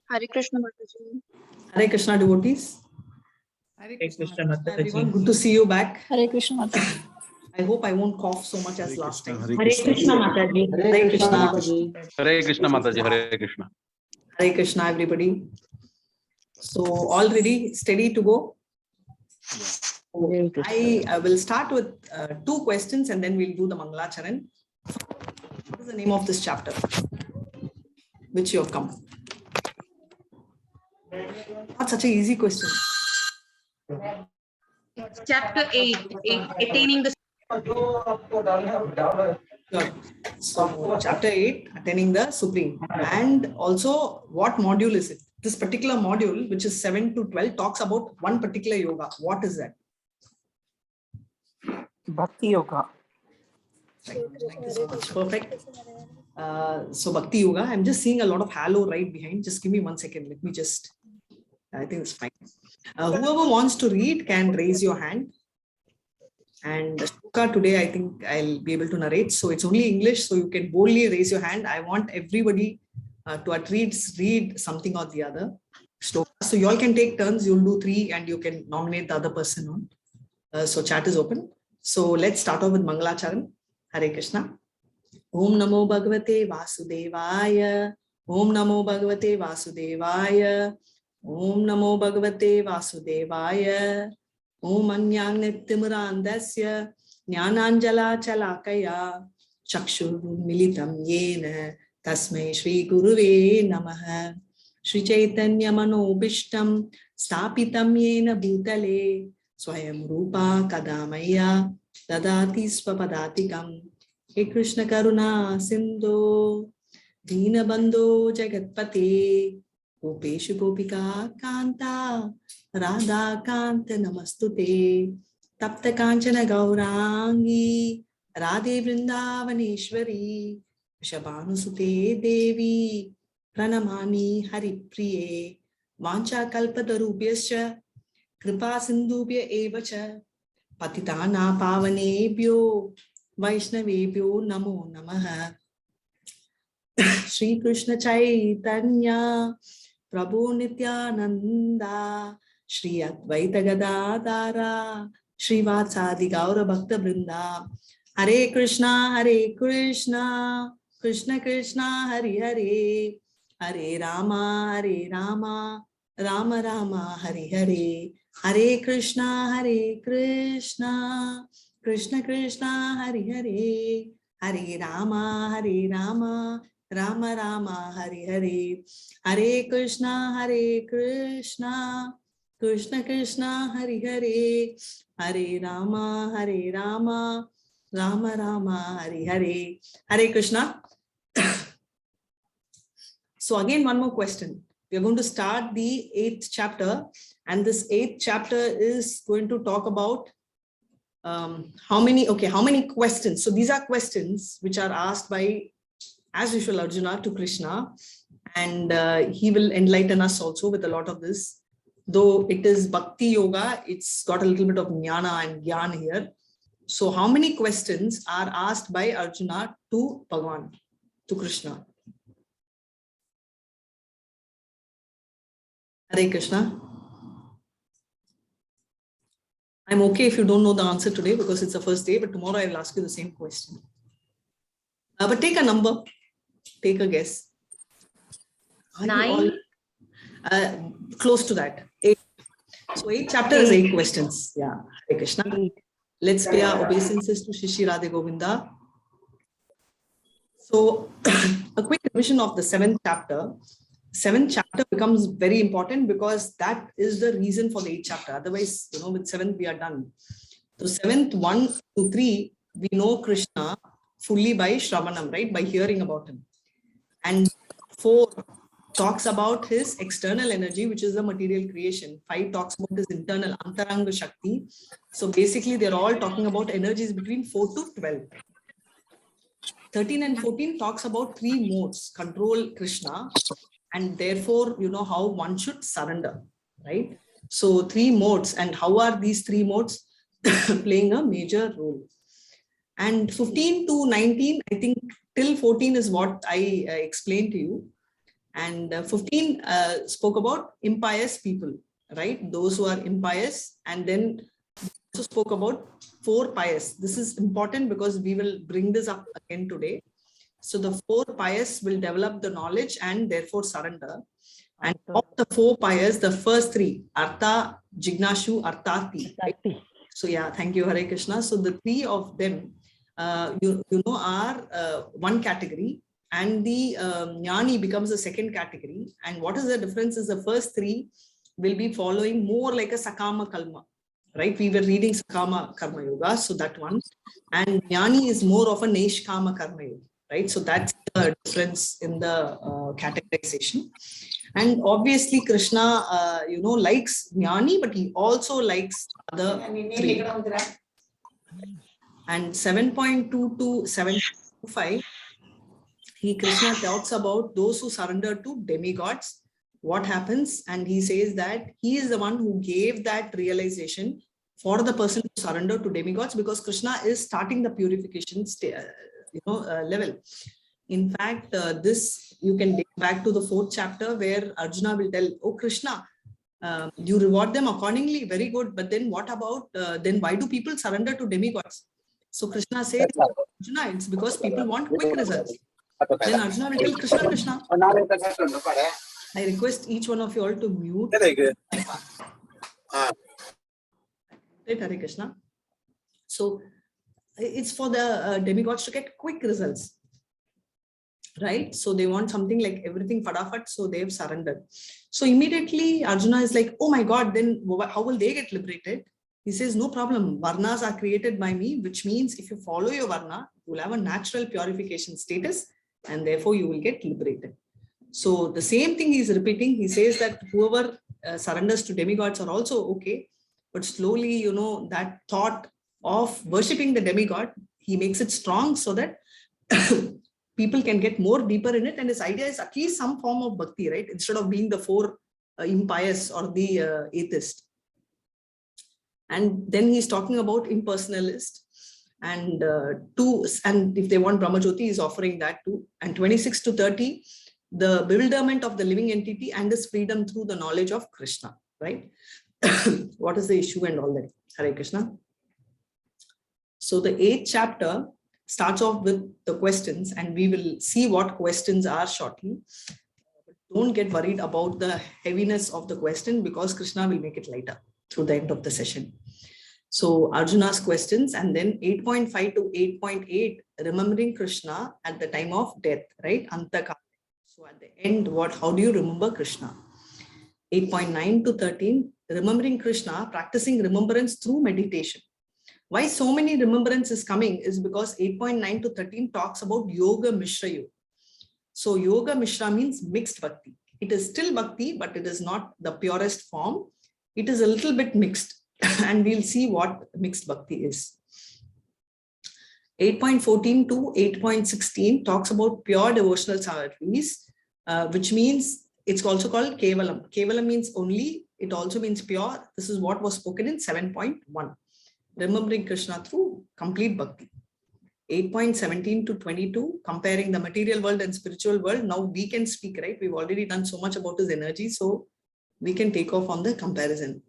Hari Krishna Mataji. Hare Krishna devotees. Hare Krishna Everyone, good to see you back. Hare Krishna Mataji. I hope I won't cough so much as last time. Hare Krishna Mataji. Hare Krishna. Hare Krishna Mataji. Hare Krishna. Hare Krishna, everybody. So, all ready, steady to go? I will start with 2 questions and then we'll do the Mangalacharan. What is the name of this chapter? Which you have come? Not such an easy question. Chapter 8, attaining the. Good. So, chapter 8, attaining the Supreme. And also, what module is it? This particular module, which is 7 to 12, talks about one particular yoga. What is that? Bhakti Yoga. Thank you so much. Perfect. So, Bhakti Yoga, I'm just seeing a lot of halo right behind. Just give me 1 second. Let me just, I think it's fine. Whoever wants to read can raise your hand. And today, I think I'll be able to narrate. So it's only English, so you can boldly raise your hand. I want everybody to at least read something or the other. So you all can take turns. You'll do 3 and you can nominate the other person on. So chat is open. So let's start off with Mangalacharan. Hare Krishna. Om Namo Bhagavate Vasudevaya. Om Namo Bhagavate Vasudevaya. Om Namo Bhagavate Vasudevaya. Om Anyang Nittimurandasya Jnananjala Chalakaya Chakshur Militam Yena Tasmai Shri Guruve Namaha Shri Chaitanya Manobishtam Stapitam Yena Bhutale Swayam Rupa Kadamaya Dadati Svapadatikam He Krishna Karuna Sindhu Dina Bandho Jagatpate Gopeshu Gopika Kanta Radha Kanta Namastute Tapta Kanchana Gaurangi Radhe Vrindavaneshwari Vishabhanusute Devi Pranamani Hari Priye Vancha Kalpatarubhyascha Kripa Sindhubhya Evacha Patitana Pavanebhyo Vaishnavebhyo Namo Namaha Shri Krishna Chaitanya Prabhu Nityananda Shri Advaita Gadadara Shri Vatsadi Gaura Bhakta Vrinda Hare Krishna Krishna Krishna Hare Hare Hare Rama Rama Rama Hare Hare Hare Krishna Krishna Krishna Hare Hare Hare Rama Rama Rama Hare Hare Hare Krishna Krishna Krishna Hare Hare Hare Rama Rama Hare Hare Hare Krishna. So again, one more question. We are going to start the 8th chapter, and this 8th chapter is going to talk about how many questions. So these are questions which are asked by, as usual, Arjuna to Krishna, and he will enlighten us also with a lot of this. Though it is Bhakti Yoga, it's got a little bit of Jnana and Gyan here. So how many questions are asked by Arjuna to Bhagavan, to Krishna? Hare Krishna. I'm okay if you don't know the answer today because it's the first day, but tomorrow I will ask you the same question. But take a number, take a guess. 9. Close to that. 8. So 8 chapter is 8 questions. Yeah, Hare Krishna. 8. Let's pay our obeisances to Shishi Radhe Govinda. So a quick revision of the 7th chapter. 7th chapter becomes very important because that is the reason for the 8th chapter. Otherwise, with 7th we are done. So 7th 1 to 3, we know Krishna fully by Shravanam, right? By hearing about him. And 4 talks about his external energy, which is the material creation. 5 talks about his internal Antaranga Shakti. So basically, they're all talking about energies between 4 to 12. 13 and 14 talks about 3 modes, control Krishna, and therefore, how one should surrender, right? So 3 modes, and how are these 3 modes playing a major role? And 15 to 19, I think till 14 is what I explained to you. And 15 spoke about impious people, right? Those who are impious. And then also spoke about 4 pious. This is important because we will bring this up again today. So the 4 pious will develop the knowledge and therefore surrender. And of the 4 pious, the first 3, Artha, Jignashu, Arthati. Right? So yeah, thank you, Hare Krishna. So the 3 of them, you know, are one category, and the Jnani becomes the second category. And what is the difference is the first 3 will be following more like a Sakama Kalma, right? We were reading Sakama Karma Yoga, so that one. And Jnani is more of a Neshkama Karma Yoga, right? So that's the difference in the categorization. And obviously Krishna, you know, likes Jnani, but he also likes other 3. And 7.2 to 7.25, Krishna talks about those who surrender to demigods. What happens? And he says that he is the one who gave that realization for the person to surrender to demigods, because Krishna is starting the purification level. In fact, this you can take back to the 4th chapter where Arjuna will tell, oh Krishna, you reward them accordingly, very good. But then what about, then why do people surrender to demigods? So Krishna says, Arjuna, it's because people want quick results. Then Arjuna will tell Krishna, Krishna, I request each one of you all to mute. Right, Hare Krishna. So it's for the demigods to get quick results, right? So they want something like everything fadafat, so they've surrendered. So immediately Arjuna is like, oh my God, then how will they get liberated? He says, no problem. Varnas are created by me, which means if you follow your Varna, you will have a natural purification status, and therefore you will get liberated. So the same thing he is repeating. He says that whoever surrenders to demigods are also okay, but slowly, you know, that thought of worshipping the demigod, he makes it strong so that people can get more deeper in it. And his idea is at least some form of bhakti, right? Instead of being the 4 impious or the atheist. And then he's talking about impersonalist, and and if they want Brahmajyoti, he's offering that too. And 26 to 30, the bewilderment of the living entity and his freedom through the knowledge of Krishna, right? What is the issue and all that? Hare Krishna. So the 8th chapter starts off with the questions, and we will see what questions are shortly. Don't get worried about the heaviness of the question, because Krishna will make it lighter through the end of the session. So Arjuna's questions, and then 8.5 to 8.8, remembering Krishna at the time of death, right? Antakala. So at the end, how do you remember Krishna? 8.9 to 13, remembering Krishna, practicing remembrance through meditation. Why so many remembrance is coming is because 8.9 to 13 talks about Yoga Mishra Yoga. So Yoga Mishra means mixed bhakti. It is still bhakti, but it is not the purest form. It is a little bit mixed, and we'll see what mixed bhakti is. 8.14 to 8.16 talks about pure devotional service, which means it's also called Kevalam. Kevalam means only, it also means pure. This is what was spoken in 7.1. Remembering Krishna through complete bhakti. 8.17 to 22, comparing the material world and spiritual world. Now we can speak, right? We've already done so much about his energy, so we can take off on the comparison.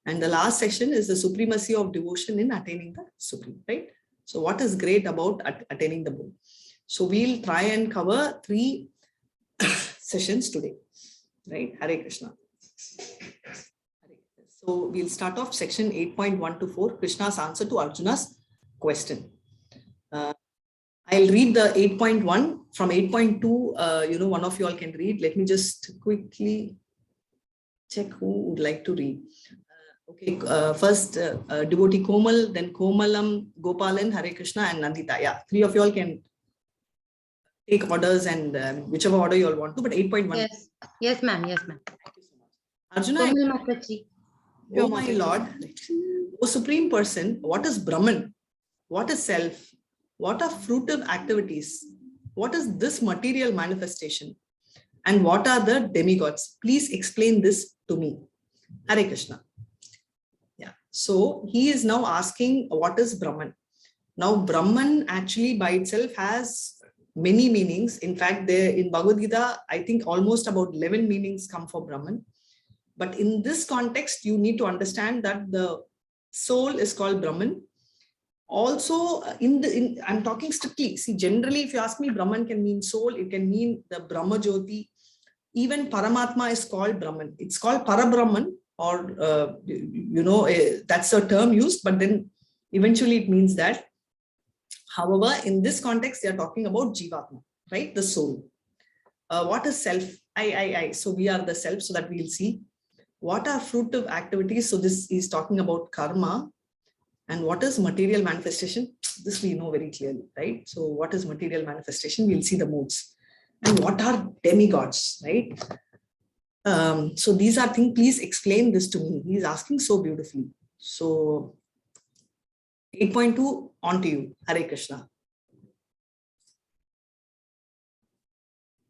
And the last section is the supremacy of devotion in attaining the Supreme, right? So what is great about attaining the Buddha? So we'll try and cover 3 sessions today, right? Hare Krishna. So we'll start off section 8.1 to 4, Krishna's answer to Arjuna's question. I'll read the 8.1 from 8.2. One of you all can read. Let me just quickly check who would like to read. Okay, first devotee Komal, then Komalam, Gopalan, Hare Krishna, and Nandita. Yeah, 3 of you all can take orders, and whichever order you all want to, but 8.1. Yes, ma'am. Yes, ma'am. Thank you so much. Arjuna, oh my Lord, O Supreme Person, what is Brahman? What is self? What are fruitive activities? What is this material manifestation? And what are the demigods? Please explain this to me. Hare Krishna. Yeah. So he is now asking, what is Brahman? Now Brahman actually by itself has many meanings. In fact, there in Bhagavad Gita, I think almost about 11 meanings come for Brahman. But in this context, you need to understand that the soul is called Brahman. Also, I'm talking strictly. See, generally, if you ask me, Brahman can mean soul, it can mean the Brahma Jyoti. Even Paramatma is called Brahman. It's called Parabrahman, or, that's a term used, but then eventually it means that. However, in this context, they are talking about Jivatma, right? The soul. What is self? I. So we are the self, so that we'll see. What are fruitive activities? So this is talking about karma. And what is material manifestation? This we know very clearly, right? So what is material manifestation? We'll see the modes. And what are demigods, right? So these are things, please explain this to me. He's asking so beautifully. So 8.2, on to you, Hare Krishna.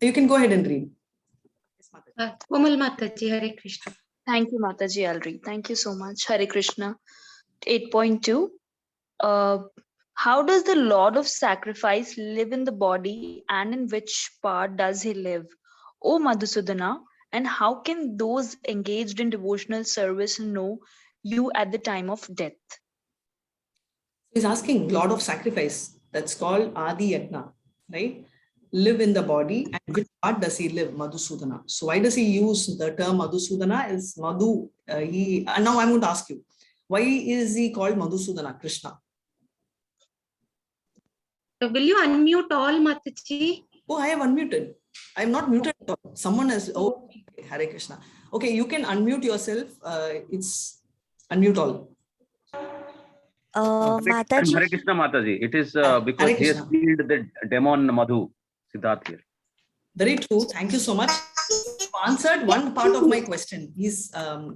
You can go ahead and read. Komal Mataji, Hare Krishna. Thank you, Mataji. I'll read. Thank you so much. Hare Krishna. 8.2. How does the Lord of Sacrifice live in the body, and in which part does he live? O Madhusudana, and how can those engaged in devotional service know you at the time of death? He's asking Lord of Sacrifice. That's called Adi Yajna, right? Live in the body, and which part does he live? Madhusudana. So why does he use the term Madhusudana? Is Madhu? Now I'm going to ask you, why is he called Madhusudana, Krishna? Will you unmute all, Mataji? Oh, I have unmuted. I'm not muted at all. Someone has. Oh, Hare Krishna. Okay, you can unmute yourself. It's unmute all. Mataji. Hare Krishna Mataji. It is Hare because he has Krishna. killed the demon Madhu, Siddharth here. Very true. Thank you so much. You answered one part of my question. He's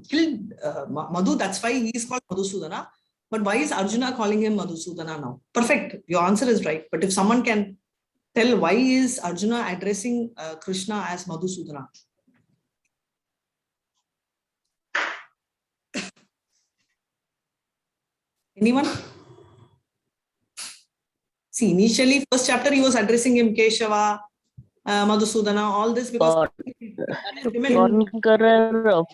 killed Madhu. That's why he is called Madhusudana. But why is Arjuna calling him Madhusudana now? Perfect. Your answer is right. But if someone can tell why is Arjuna addressing Krishna as Madhusudana? Anyone? See, initially, first chapter, he was addressing him Keshava, Madhusudana, all this because Conqueror of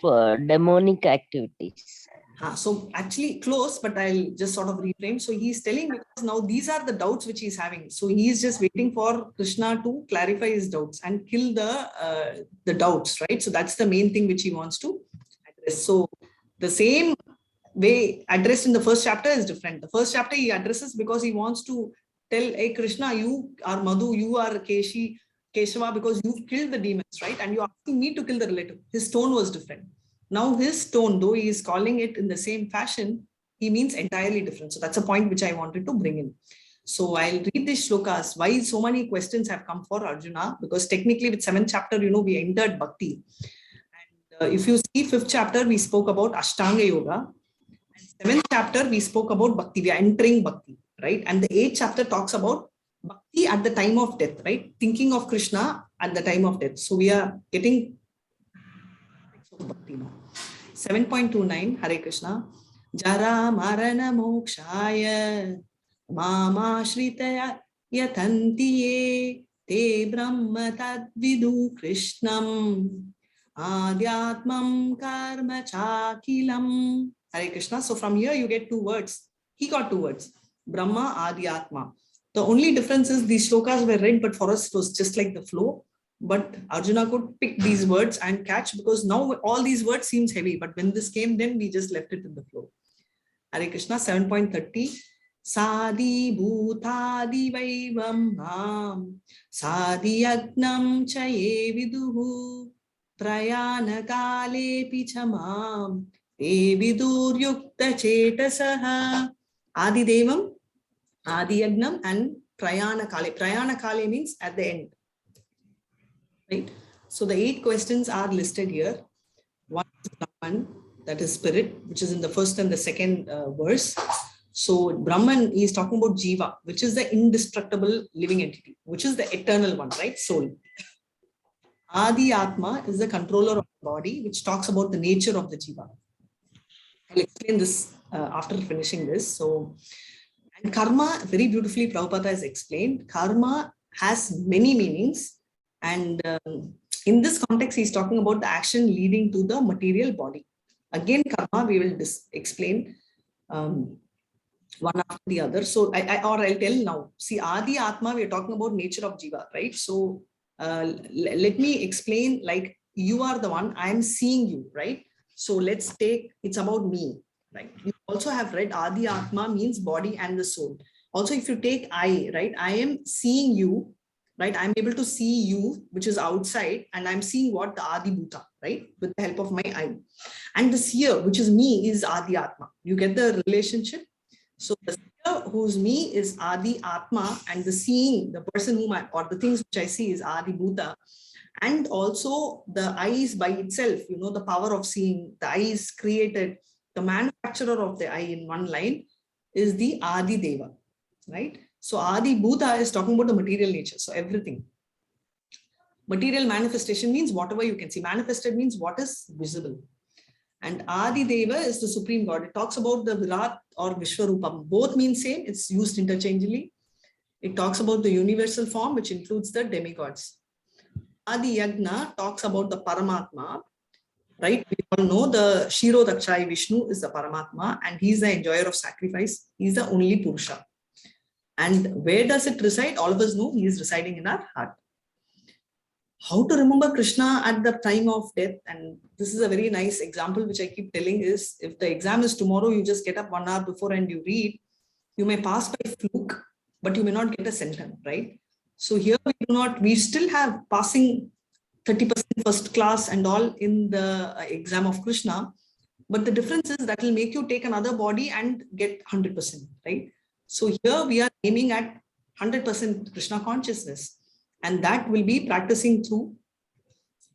demonic activities. So actually close, but I'll just sort of reframe. So he's telling, because now these are the doubts which he's having. So he's just waiting for Krishna to clarify his doubts and kill the doubts, right? So that's the main thing which he wants to address. So the same way addressed in the first chapter is different. The first chapter he addresses because he wants to tell, hey Krishna, you are Madhu, you are Keshava, because you've killed the demons, right? And you're asking me to kill the relative. His tone was different. Now his tone, though he is calling it in the same fashion, he means entirely different. So that's a point which I wanted to bring in. So I'll read these shlokas. Why so many questions have come for Arjuna? Because technically with 7th chapter, we entered Bhakti. And if you see 5th chapter, we spoke about Ashtanga Yoga. And 7th chapter, we spoke about Bhakti. We are entering Bhakti, right? And the 8th chapter talks about Bhakti at the time of death, right? Thinking of Krishna at the time of death. So we are getting Bhakti now. 7.29, Hare Krishna. Jara marana mokshaya mama shritaya yatantiye te brahma tadvidu krishnam adhyatmam karma chakilam. Hare Krishna. So from here you get 2 words. He got 2 words. Brahma, Adhyatma. The only difference is these shlokas were read, but for us it was just like the flow. But Arjuna could pick these words and catch, because now all these words seems heavy. But when this came, then we just left it in the flow. Hare Krishna. 7.30. Sadi bhutadi vaivam sadi agnam chaye viduhu prayana kale pichamam e vidur yukta chetasaha. Adi devam, Adi Yagnam, and Prayana Kale. Prayana Kale means at the end. Right? So the 8 questions are listed here. 1 is Brahman, that is spirit, which is in the first and the second verse. So Brahman is talking about Jiva, which is the indestructible living entity, which is the eternal one, right? Soul. Adi Atma is the controller of the body, which talks about the nature of the Jiva. I'll explain this after finishing this. So, and karma, very beautifully Prabhupada has explained, karma has many meanings. And in this context, he's talking about the action leading to the material body. Again, karma, we will explain one after the other. So I'll tell now. See, Adi Atma, we are talking about nature of Jiva, right? So let me explain, like, you are the one, I am seeing you, right? So let's take, it's about me, right? You also have read Adi Atma means body and the soul. Also, if you take I, right, I am seeing you, right? I'm able to see you, which is outside, and I'm seeing what? The Adi Bhuta, right? With the help of my eye. And the seer, which is me, is Adi Atma. You get the relationship? So the seer, who's me, is Adi Atma, and the seeing, the person whom I, or the things which I see, is Adi Bhuta. And also the eyes by itself, you know, the power of seeing, the eyes created, the manufacturer of the eye in one line is the Adi Deva, right? So Adi Bhuta is talking about the material nature. So everything. Material manifestation means whatever you can see. Manifested means what is visible. And Adi Deva is the supreme God. It talks about the Virat or Vishwarupam. Both mean same. It's used interchangeably. It talks about the universal form, which includes the demigods. Adi Yagna talks about the Paramatma, right? We all know the Shiro Dakshai Vishnu is the Paramatma, and he's the enjoyer of sacrifice. He's the only Purusha. And where does it reside? All of us know he is residing in our heart. How to remember Krishna at the time of death? And this is a very nice example, which I keep telling is, if the exam is tomorrow, you just get up 1 hour before and you read, you may pass by fluke, but you may not get a center, right? So here we still have passing 30% first class and all in the exam of Krishna. But the difference is that will make you take another body and get 100%, right? So here we are aiming at 100% Krishna consciousness. And that will be practicing through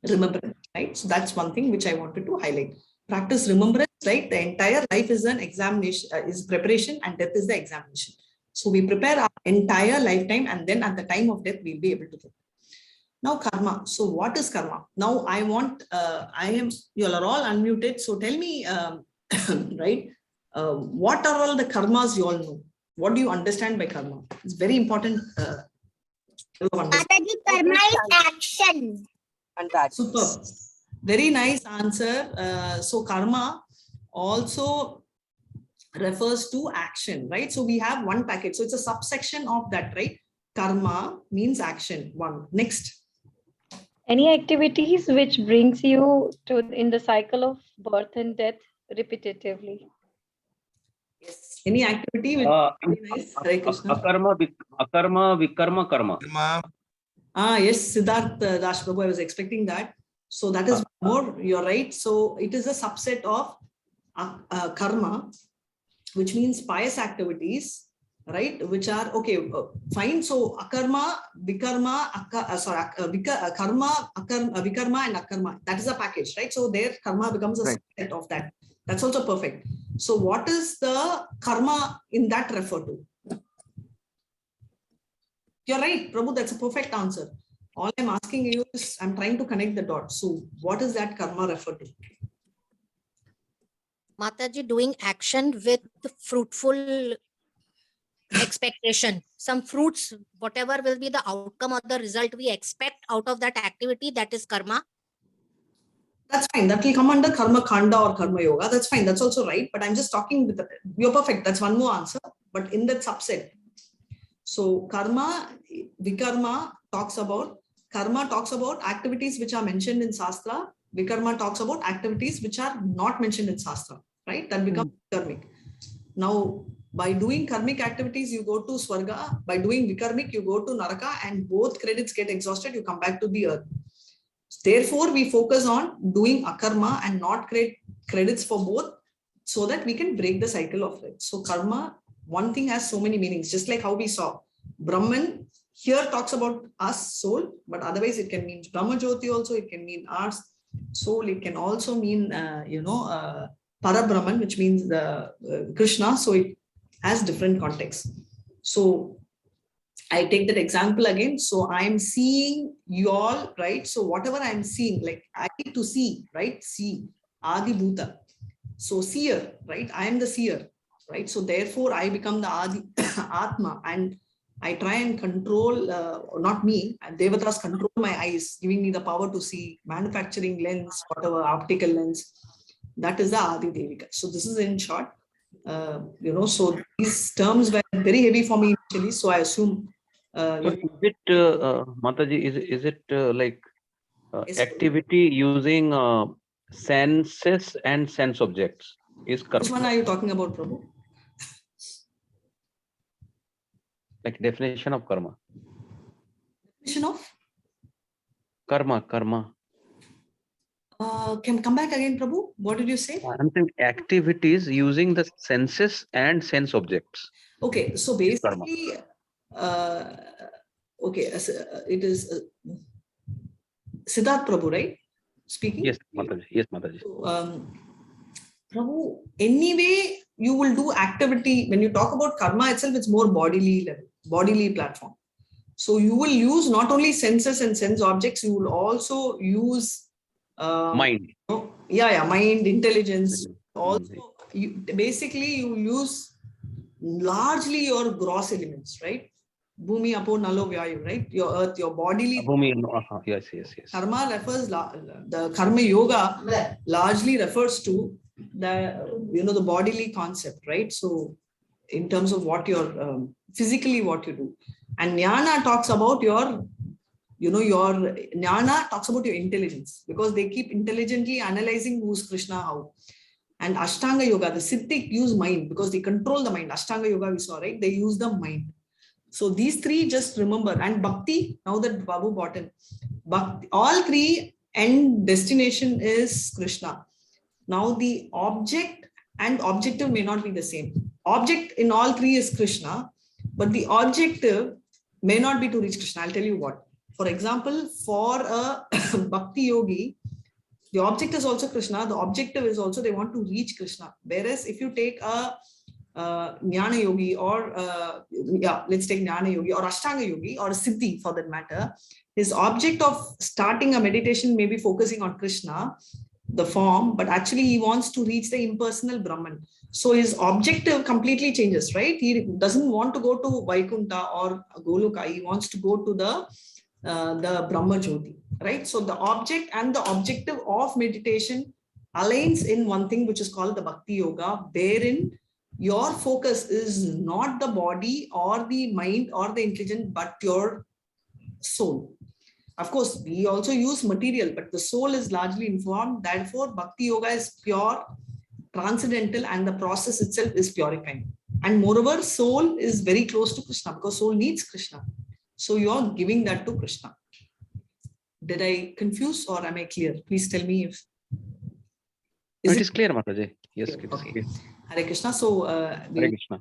remembrance, right? So that's one thing which I wanted to highlight. Practice remembrance, right? The entire life is an examination, is preparation, and death is the examination. So we prepare our entire lifetime, and then at the time of death, we'll be able to do. Now karma. So what is karma? Now I want, you are all unmuted. So tell me, right? What are all the karmas you all know? What do you understand by karma? It's very important. Karma is action. Super. Very nice answer. So karma also refers to action, right? So we have one package. So it's a subsection of that, right? Karma means action. One. Next. Any activities which brings you to in the cycle of birth and death repetitively. Yes. Any activity which very nice. Hari Krishna. Akarma, vikarma, karma. Yes, Siddharth Das Prabhu, I was expecting that. So that is more, you're right. So it is a subset of karma, which means pious activities, right? Which are, okay, fine. So akarma, vikarma, karma, vikarma and akarma. That is a package, right? So there karma becomes a subset of that. That's also perfect. So what is the karma in that refer to? You're right, Prabhu, that's a perfect answer. All I'm asking you is, I'm trying to connect the dots. So what is that karma refer to? Mataji, doing action with fruitful expectation. Some fruits, whatever will be the outcome or the result we expect out of that activity, that is karma. That's fine. That will come under karma khanda or karma yoga. That's fine. That's also right. But I'm just talking with you're perfect. That's one more answer. But in that subset. So karma, vikarma talks about activities which are mentioned in Shastra. Vikarma talks about activities which are not mentioned in Shastra, right? That becomes karmic. Now, by doing karmic activities, you go to Swarga. By doing vikarmic, you go to Naraka, and both credits get exhausted. You come back to the earth. Therefore, we focus on doing akarma and not create credits for both, so that we can break the cycle of life. So karma, one thing has so many meanings, just like how we saw Brahman here talks about us, soul, but otherwise it can mean Brahma Jyoti also, it can mean our soul, it can also mean, Parabrahman, which means the Krishna. So it has different contexts. So I take that example again. So I'm seeing you all, right? So whatever I'm seeing, like I need to see, right? See, Adi Bhuta. So seer, right? I am the seer, right? So therefore I become the Adi Atma, and I try and control, not me, Devatas control my eyes, giving me the power to see, manufacturing lens, whatever, optical lens. That is the Adi Devika. So this is in short, so these terms were very heavy for me initially. So I assume. So is it, Mataji, is it like activity using senses and sense objects? Is karma? Which one are you talking about, Prabhu? Like definition of karma. Definition of? Karma. Can come back again, Prabhu? What did you say? I'm saying activities using the senses and sense objects. Okay, so basically, it is Siddharth Prabhu, right? Speaking? Yes, Mataji. Yes, Mataji. So, Prabhu, anyway, you will do activity. When you talk about karma itself, it's more bodily level, bodily platform. So you will use not only senses and sense objects, you will also use Mind. Mind, intelligence. Also, basically you use largely your gross elements, right? Bhumi, Apo, Nalo, Vyayu, right? Your earth, your bodily. Yes. Karma refers, the karma yoga largely refers to the bodily concept, right? So in terms of what you're physically what you do. And jnana talks about your jnana talks about your intelligence, because they keep intelligently analyzing who's Krishna, how. And Ashtanga Yoga, the Siddhic use mind because they control the mind. Ashtanga Yoga we saw, right? They use the mind. So these three just remember. And Bhakti, now that Babu brought in, Bhakti, all three end destination is Krishna. Now the object and objective may not be the same. Object in all three is Krishna, but the objective may not be to reach Krishna. I'll tell you what. For example, for a Bhakti yogi, the object is also Krishna. The objective is also they want to reach Krishna. Whereas if you take a Jnana yogi or let's take Jnana yogi or Ashtanga yogi or a Siddhi for that matter, his object of starting a meditation may be focusing on Krishna, the form, but actually he wants to reach the impersonal Brahman. So his objective completely changes, right? He doesn't want to go to Vaikuntha or Goloka. He wants to go to the Brahma Jyoti, right? So the object and the objective of meditation aligns in one thing which is called the Bhakti Yoga, wherein your focus is not the body or the mind or the intelligence, but your soul. Of course, we also use material, but the soul is largely informed. Therefore, Bhakti Yoga is pure, transcendental, and the process itself is purifying. And moreover, soul is very close to Krishna because soul needs Krishna. So you're giving that to Krishna. Did I confuse or am I clear? Please tell me if. It is clear, Mataji. Yes, it is okay. clear. Hare Krishna. So, Hare Krishna.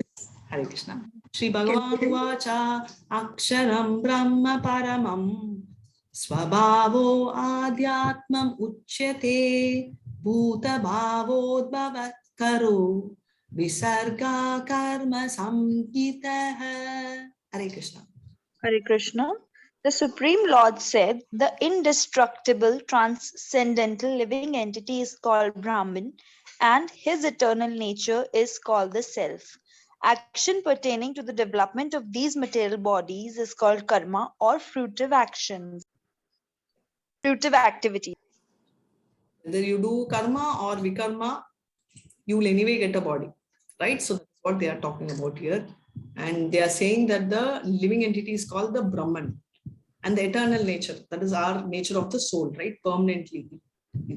Hare Krishna. Shri Bhagavan Vacha Aksharam Brahma Paramam Swabhavo Adhyatmam Uchyate Bhuta Bhavod Karo Visarga Karma Samhita. Hare Krishna. Hari Krishna. The Supreme Lord said the indestructible, transcendental living entity is called Brahman, and his eternal nature is called the Self. Action pertaining to the development of these material bodies is called karma or fruitive actions, fruitive activity. Whether you do karma or vikarma, you will anyway get a body, right? So that's what they are talking about here. And they are saying that the living entity is called the Brahman and the eternal nature. That is our nature of the soul, right? Permanently.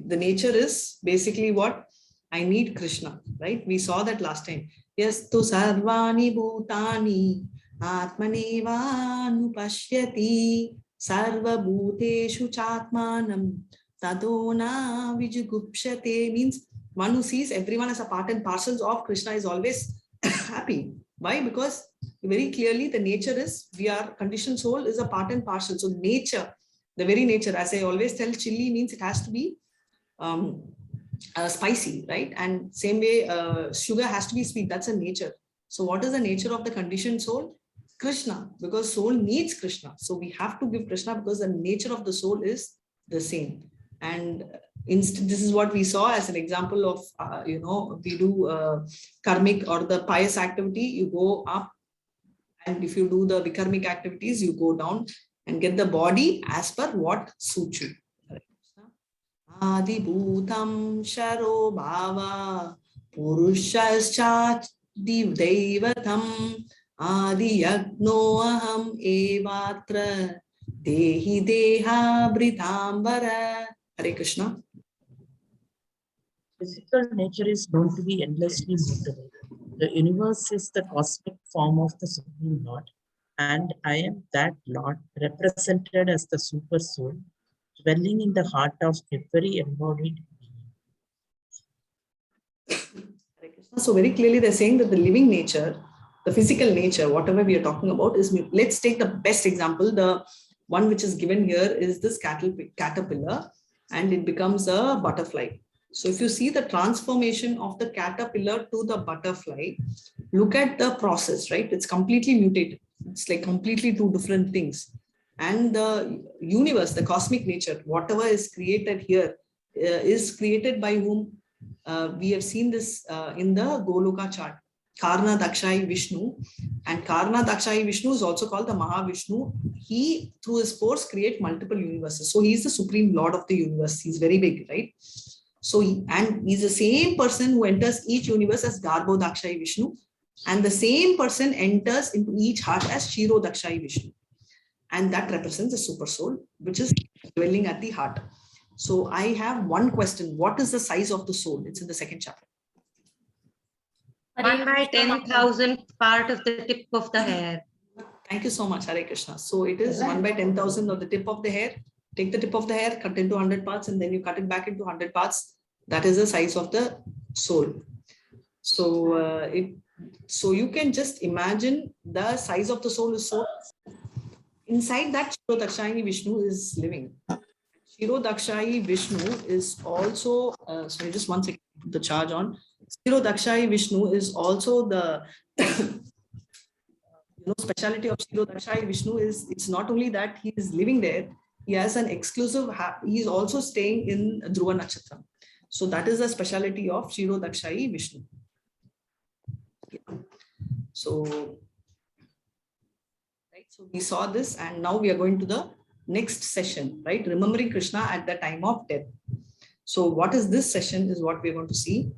The nature is basically what? I need Krishna, right? We saw that last time. Yes, tu sarvani bhutani atmaneva nupashyati sarva bhuteshu chatmanam tadona vijugupshate, means one who sees everyone as a part and parcels of Krishna is always happy. Why? Because very clearly the nature is, we are conditioned soul is a part and parcel. So nature, the very nature, as I always tell, chili means it has to be spicy, right? And same way sugar has to be sweet. That's a nature. So what is the nature of the conditioned soul? Krishna, because soul needs Krishna. So we have to give Krishna because the nature of the soul is the same. And this is what we saw as an example of, we do karmic or the pious activity, you go up And if you do the Vikarmic activities, you go down and get the body as per what suits you. Adi Bhutam Sharo Bhava Purushascha Devatam Adi Yagno Aham Evatra Dehi Deha Britambara. Hare Krishna. Physical nature is known to be endlessly mutable. The universe is the cosmic form of the Supreme Lord, and I am that Lord represented as the Super Soul, dwelling in the heart of every embodied being. So very clearly they're saying that the living nature, the physical nature, whatever we are talking about is, let's take the best example. The one which is given here is this caterpillar, and it becomes a butterfly. So if you see the transformation of the caterpillar to the butterfly, look at the process, right? It's completely mutated. It's like completely two different things. And the universe, the cosmic nature, whatever is created here is created by whom? We have seen this in the Goloka chart. Karna Dakshai Vishnu, and Karna Dakshai Vishnu is also called the Maha Vishnu. He, through his force, create multiple universes. So he's the supreme lord of the universe. He's very big, right? So he's the same person who enters each universe as Garbho Dakshai Vishnu, and the same person enters into each heart as Shiro Dakshai Vishnu, and that represents the super soul, which is dwelling at the heart. So I have one question: what is the size of the soul? It's in the second chapter. 1 by 10,000 part of the tip of the hair. Thank you so much, Hare Krishna. So it is 1 by 10,000 of the tip of the hair. Take the tip of the hair, cut into 100 parts, and then you cut it back into 100 parts. That is the size of the soul. So so you can just imagine the size of the soul is so. Inside that, Shiro Dakshayani Vishnu is living. Shiro Dakshai Vishnu is also, sorry, just 1 second, put the charge on. Shiro Dakshai Vishnu is also the speciality of Shiro Dakshai Vishnu is, it's not only that he is living there, he has an exclusive, he is also staying in Dhruva Nakshatra. So that is the speciality of Shiro Dakshai Vishnu. So, right, so we saw this, and now we are going to the next session, right? Remembering Krishna at the time of death. So what is this session is what we are going to see.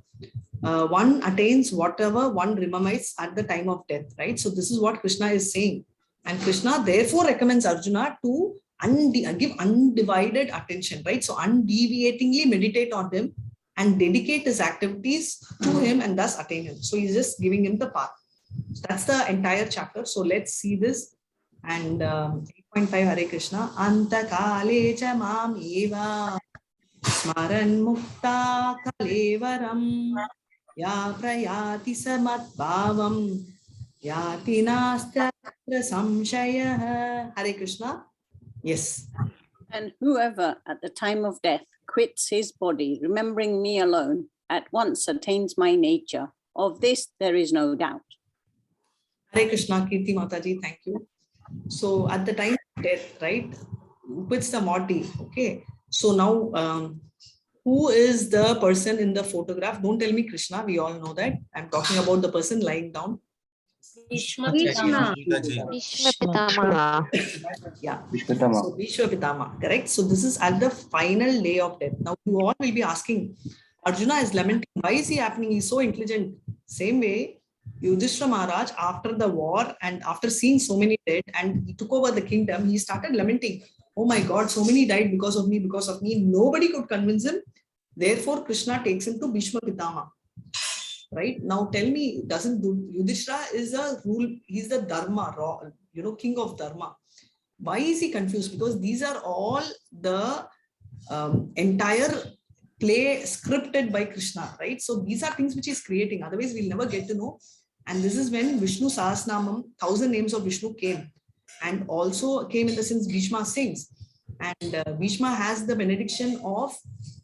One attains whatever one remembers at the time of death, right? So this is what Krishna is saying. And Krishna therefore recommends Arjuna to give undivided attention, right? So undeviatingly meditate on him and dedicate his activities to him and thus attain him. So he's just giving him the path. So that's the entire chapter. So let's see this. And 8.5 Hare Krishna. Anta kale cha mam eva smaran mukta kalevaram ya prayati samat bhavam yati nastya samshaya. Hare Krishna. Yes. And whoever at the time of death quits his body, remembering me alone, at once attains my nature. Of this there is no doubt. Hare Krishna, Kirti Mataji, thank you. So at the time of death, right, quits the body. Okay. So now, who is the person in the photograph? Don't tell me Krishna. We all know that. I'm talking about the person lying down. Bhishma. Bhishma Pitama. Yeah. So Bhishma Pitama, correct. So this is at the final day of death. Now you all will be asking, Arjuna is lamenting. Why is he happening? He's so intelligent. Same way, Yudhishthira Maharaj, after the war and after seeing so many dead and he took over the kingdom, he started lamenting. Oh my God, so many died because of me, because of me. Nobody could convince him. Therefore, Krishna takes him to Bhishma Pitama. Right now, tell me, doesn't Yudhishthira is a rule? He's the Dharma, king of Dharma. Why is he confused? Because these are all the entire play scripted by Krishna, right? So these are things which he's creating. Otherwise, we'll never get to know. And this is when Vishnu Sahasranamam, 1000 names of Vishnu came, and also came in the sense Bhishma sings. And Bhishma has the benediction of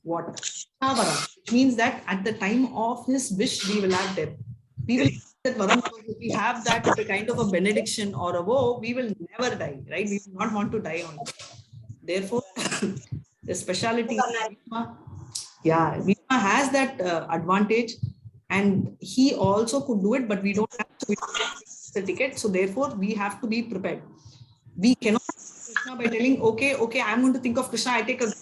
what? Which means that at the time of his wish, we will have death. We will that Varam, if we have that kind of a benediction or a woe, we will never die, right? We will not want to die on it. Therefore, the speciality of Bhishma, Bhishma has that advantage, and he also could do it, but we don't have to. the ticket. So therefore, we have to be prepared. We cannot Krishna by telling, okay, I'm going to think of Krishna. I take a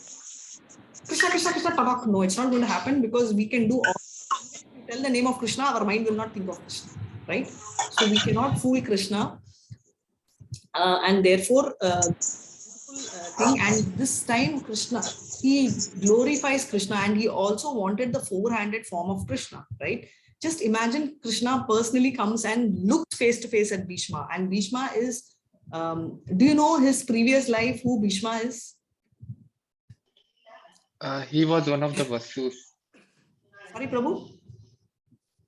Krishna, tabak. No, it's not going to happen, because we can do all. If you tell the name of Krishna, our mind will not think of Krishna, right? So we cannot fool Krishna, and therefore, thing. And this time, Krishna, he glorifies Krishna, and he also wanted the four-handed form of Krishna, right? Just imagine Krishna personally comes and looks face to face at Bhishma, and Bhishma is. Do you know his previous life? Who Bhishma is? He was one of the Vasus. Sorry, Prabhu.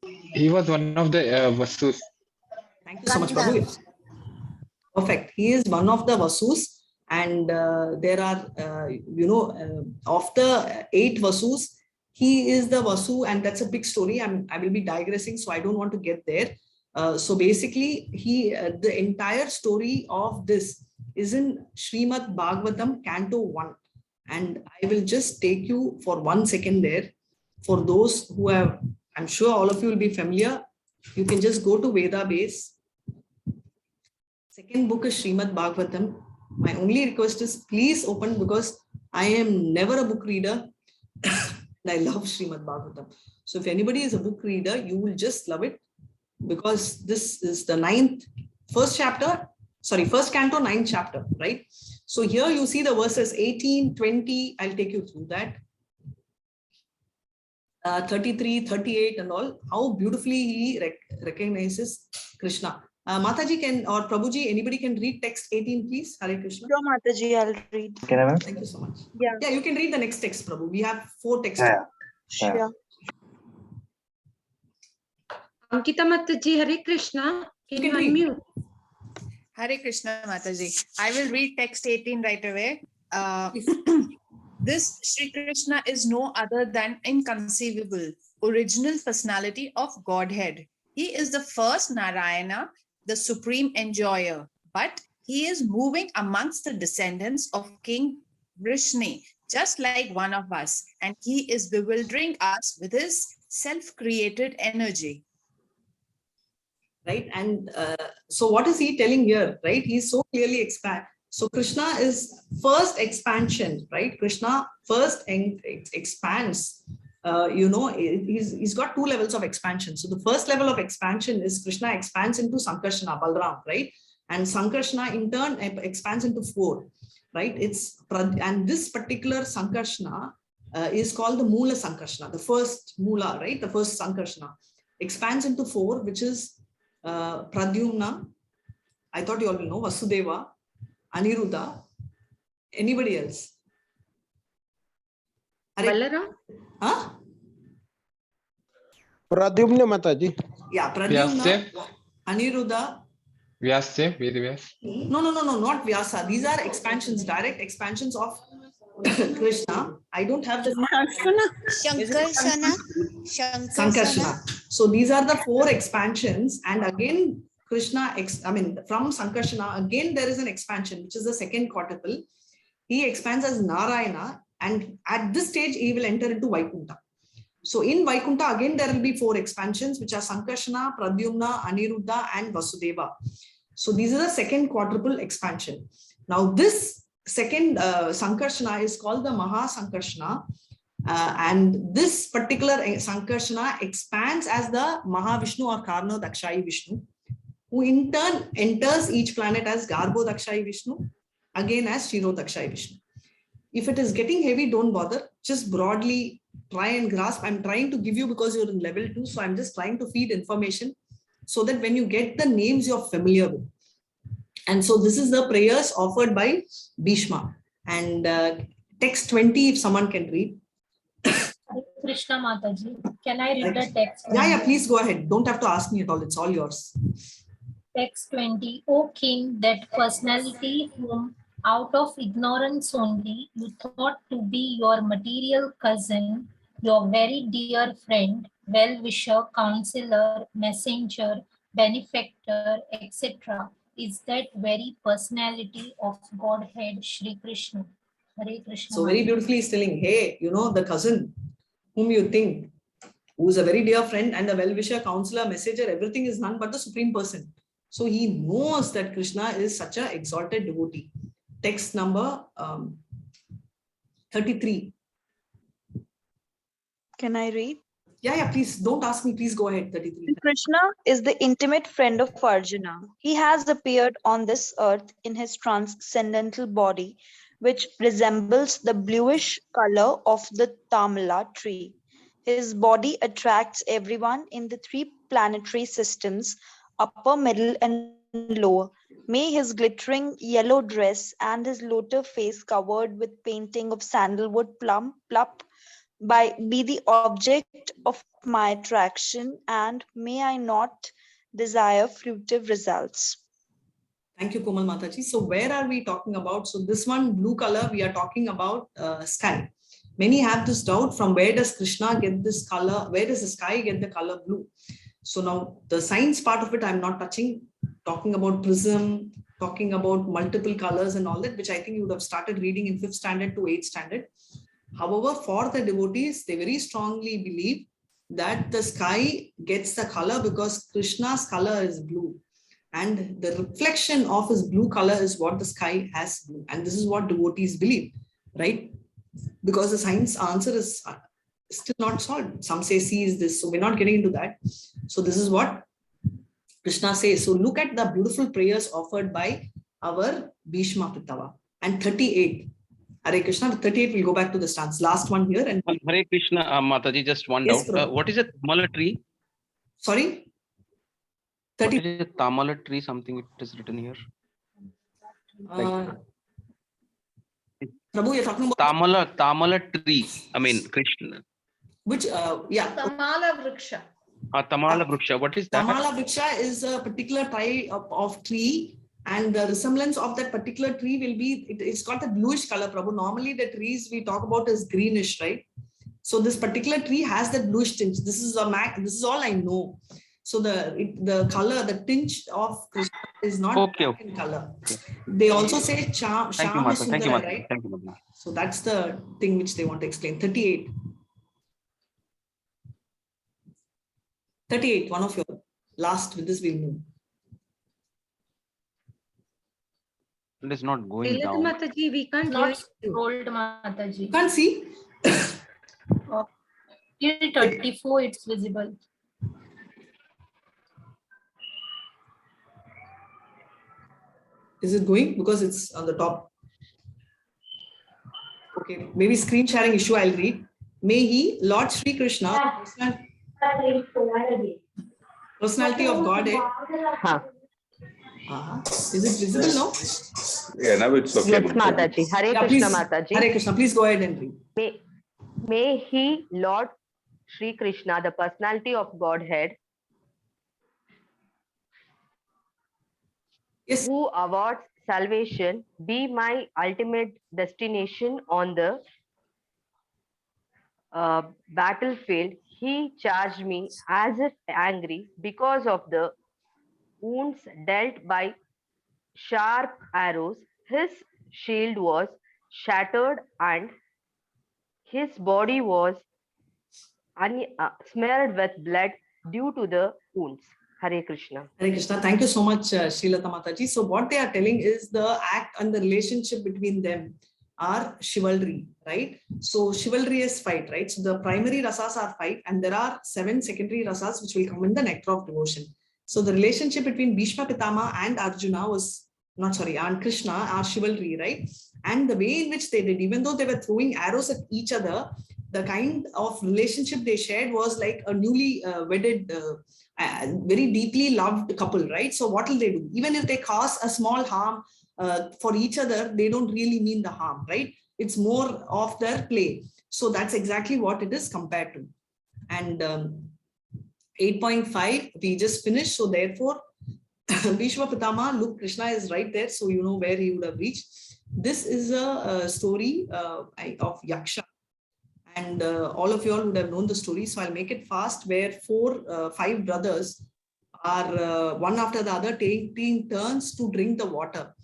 He was one of the Vasus. Thank you so much, Prabhu. Perfect. He is one of the Vasus, and there are, of the 8 Vasus, he is the Vasu, and that's a big story. I will be digressing, so I don't want to get there. So basically, the entire story of this is in Srimad Bhagavatam, Canto 1. And I will just take you for 1 second there. For those who have, I'm sure all of you will be familiar. You can just go to Veda base. Second book is Srimad Bhagavatam. My only request is please open, because I am never a book reader. I love Srimad Bhagavatam. So if anybody is a book reader, you will just love it, because this is the first canto, 9th chapter, right? So here you see the verses 18, 20, I'll take you through that. 33, 38 and all, how beautifully he recognizes Krishna. Mataji or Prabhuji, anybody can read text 18, please? Hare Krishna. Sure, Mataji, I'll read. Thank you so much. Yeah. Yeah, you can read the next text, Prabhu. We have 4 texts. Sure. Ankita Mataji, Hare Krishna. Can you unmute? Hare Krishna, Mataji. I will read text 18 right away. This Sri Krishna is no other than inconceivable, original personality of Godhead. He is the first Narayana, the supreme enjoyer, but he is moving amongst the descendants of King Vishnu, just like one of us, and he is bewildering us with his self-created energy. Right, and so what is he telling here, right? He's so clearly So Krishna is first expansion, right? Krishna first expands. He's got 2 levels of expansion. So the first level of expansion is Krishna expands into Sankarsana, Balram, right? And Sankarsana in turn expands into 4, right? And this particular Sankarsana is called the Mula Sankarsana, the first Mula, right? The first Sankarsana expands into 4, which is Pradyumna. I thought you all will know Vasudeva, Aniruddha. Anybody else? Balaram? Huh? Pradyumna Mataji. Yeah, Pradyumna, Aniruddha. Vyasa, Vedavyas. No, not Vyasa. These are expansions, direct expansions of Krishna. I don't have the Sankarsana. So these are the 4 expansions, and again Krishna, from Sankarsana, again there is an expansion, which is the second quadruple. He expands as Narayana, and at this stage he will enter into Vaikuntha. So in Vaikuntha, again there will be 4 expansions, which are Sankarsana, Pradyumna, Aniruddha, and Vasudeva. So these are the second quadruple expansion. Now this second Sankarsana is called the Maha Sankarsana, and this particular Sankarsana expands as the Mahavishnu or Karna Dakshayi Vishnu, who in turn enters each planet as Garbho Dakshayi Vishnu, again as Shiro Dakshayi Vishnu. If it is getting heavy, don't bother. Just broadly try and grasp. I'm trying to give you, because you're in level 2, so I'm just trying to feed information so that when you get the names, you're familiar with. And so this is the prayers offered by Bhishma. And text 20, if someone can read. Krishna Mataji, can I read the text? Yeah, please go ahead. Don't have to ask me at all. It's all yours. Text 20. O King, that personality whom out of ignorance only you thought to be your material cousin, your very dear friend, well-wisher, counselor, messenger, benefactor, etc., is that very personality of Godhead, Shri Krishna. Hare Krishna. So very beautifully he's telling, hey, the cousin whom you think, who is a very dear friend and a well-wisher, counselor, messenger, everything is none but the Supreme Person. So he knows that Krishna is such an exalted devotee. Text number 33. Can I read? Yeah, please don't ask me. Please go ahead. 33. Krishna is the intimate friend of Arjuna. He has appeared on this earth in his transcendental body, which resembles the bluish color of the tamala tree. His body attracts everyone in the three planetary systems, upper, middle, and lower. May his glittering yellow dress and his lotus face covered with painting of sandalwood plup be the object of my attraction, and may I not desire fruitive results. Thank you, Komal Mataji. So where are we talking about? So this one, blue color, we are talking about sky. Many have this doubt, from where does Krishna get this color? Where does the sky get the color blue? So now the science part of it, I'm not touching, talking about prism, talking about multiple colors and all that, which I think you would have started reading in 5th standard to 8th standard. However, for the devotees, they very strongly believe that the sky gets the color because Krishna's color is blue. And the reflection of his blue color is what the sky has blue. And this is what devotees believe, right? Because the science answer is still not solved. Some say C is this, so we're not getting into that. So this is what Krishna says. So look at the beautiful prayers offered by our Bhishma Pitava. And 38. Hare Krishna, 38 will go back to the stance. Last one here. And Hare Krishna, Mataji, just one doubt. What is a Tamala tree? Sorry? 30. What is a Tamala tree? Something it is written here. Prabhu, you're talking about Tamala tree. I mean, Krishna. Which, yeah. Tamala Vriksha. Tamala Vriksha. What is that? Tamala Vriksha is a particular type of tree. And the resemblance of that particular tree will be, it's got a bluish color, Prabhu. Normally the trees we talk about is greenish, right? So this particular tree has that bluish tinge. This is all I know. So the color, the tinge of Krishna is not black in color. They also say Shama Sudhara, right? Thank you, Madhu. So that's the thing which they want to explain. 38. 38, one of your last, with this we'll move. It is not going down. Mataji, we can't Not hear you. scrolled, Mataji. You can't see? Till 34, it's visible. Is it going? Because it's on the top. Okay, maybe screen sharing issue, I'll read. May he, Lord Sri Krishna, personality of Godhead. Is it visible now? Yeah, now it's okay. Yes, Mataji. Hare Krishna, Mataji. Hare Krishna, please go ahead and read. May he, Lord Sri Krishna, the personality of Godhead, yes, who awards salvation, be my ultimate destination on the battlefield. He charged me as if angry because of the wounds dealt by sharp arrows. His shield was shattered and his body was smeared with blood due to the wounds. Hare Krishna. Hare Krishna. Thank you so much, Srilata Mataji. So what they are telling is the act and the relationship between them are chivalry, right? So chivalry is fight, right? So the primary rasas are fight, and there are 7 secondary rasas which will come in the nectar of devotion. So the relationship between Bhishma Pitama and Arjuna and Krishna are chivalry, right? And the way in which they did, even though they were throwing arrows at each other, the kind of relationship they shared was like a newly wedded, very deeply loved couple, right? So what will they do? Even if they cause a small harm for each other, they don't really mean the harm, right? It's more of their play. So that's exactly what it is compared to. And 8.5, we just finished. So therefore, Bhishma Pitama, look, Krishna is right there. So you know where he would have reached. This is a story of Yaksha. And all of you all would have known the story. So I'll make it fast, where 5 brothers are one after the other taking turns to drink the water.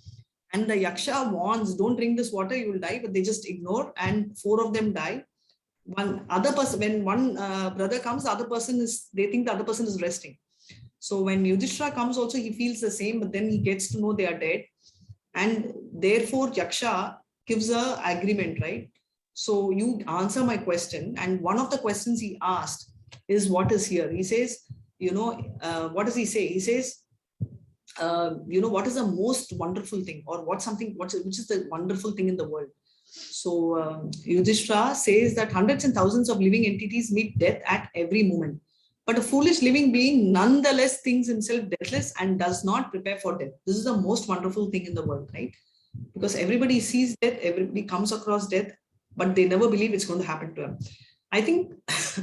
And the Yaksha warns, don't drink this water, you will die. But they just ignore, and 4 of them die. One other person, when one brother comes, the other person they think the other person is resting. So when Yudhishthira comes also, he feels the same, but then he gets to know they are dead. And therefore, Yaksha gives a agreement, right? So you answer my question. And one of the questions he asked is what is here? He says, what does he say? He says, what is the most wonderful thing, or which is the wonderful thing in the world? So Yudhishthira says that hundreds and thousands of living entities meet death at every moment. But a foolish living being nonetheless thinks himself deathless and does not prepare for death. This is the most wonderful thing in the world, right? Because everybody sees death, everybody comes across death, but they never believe it's going to happen to them. I think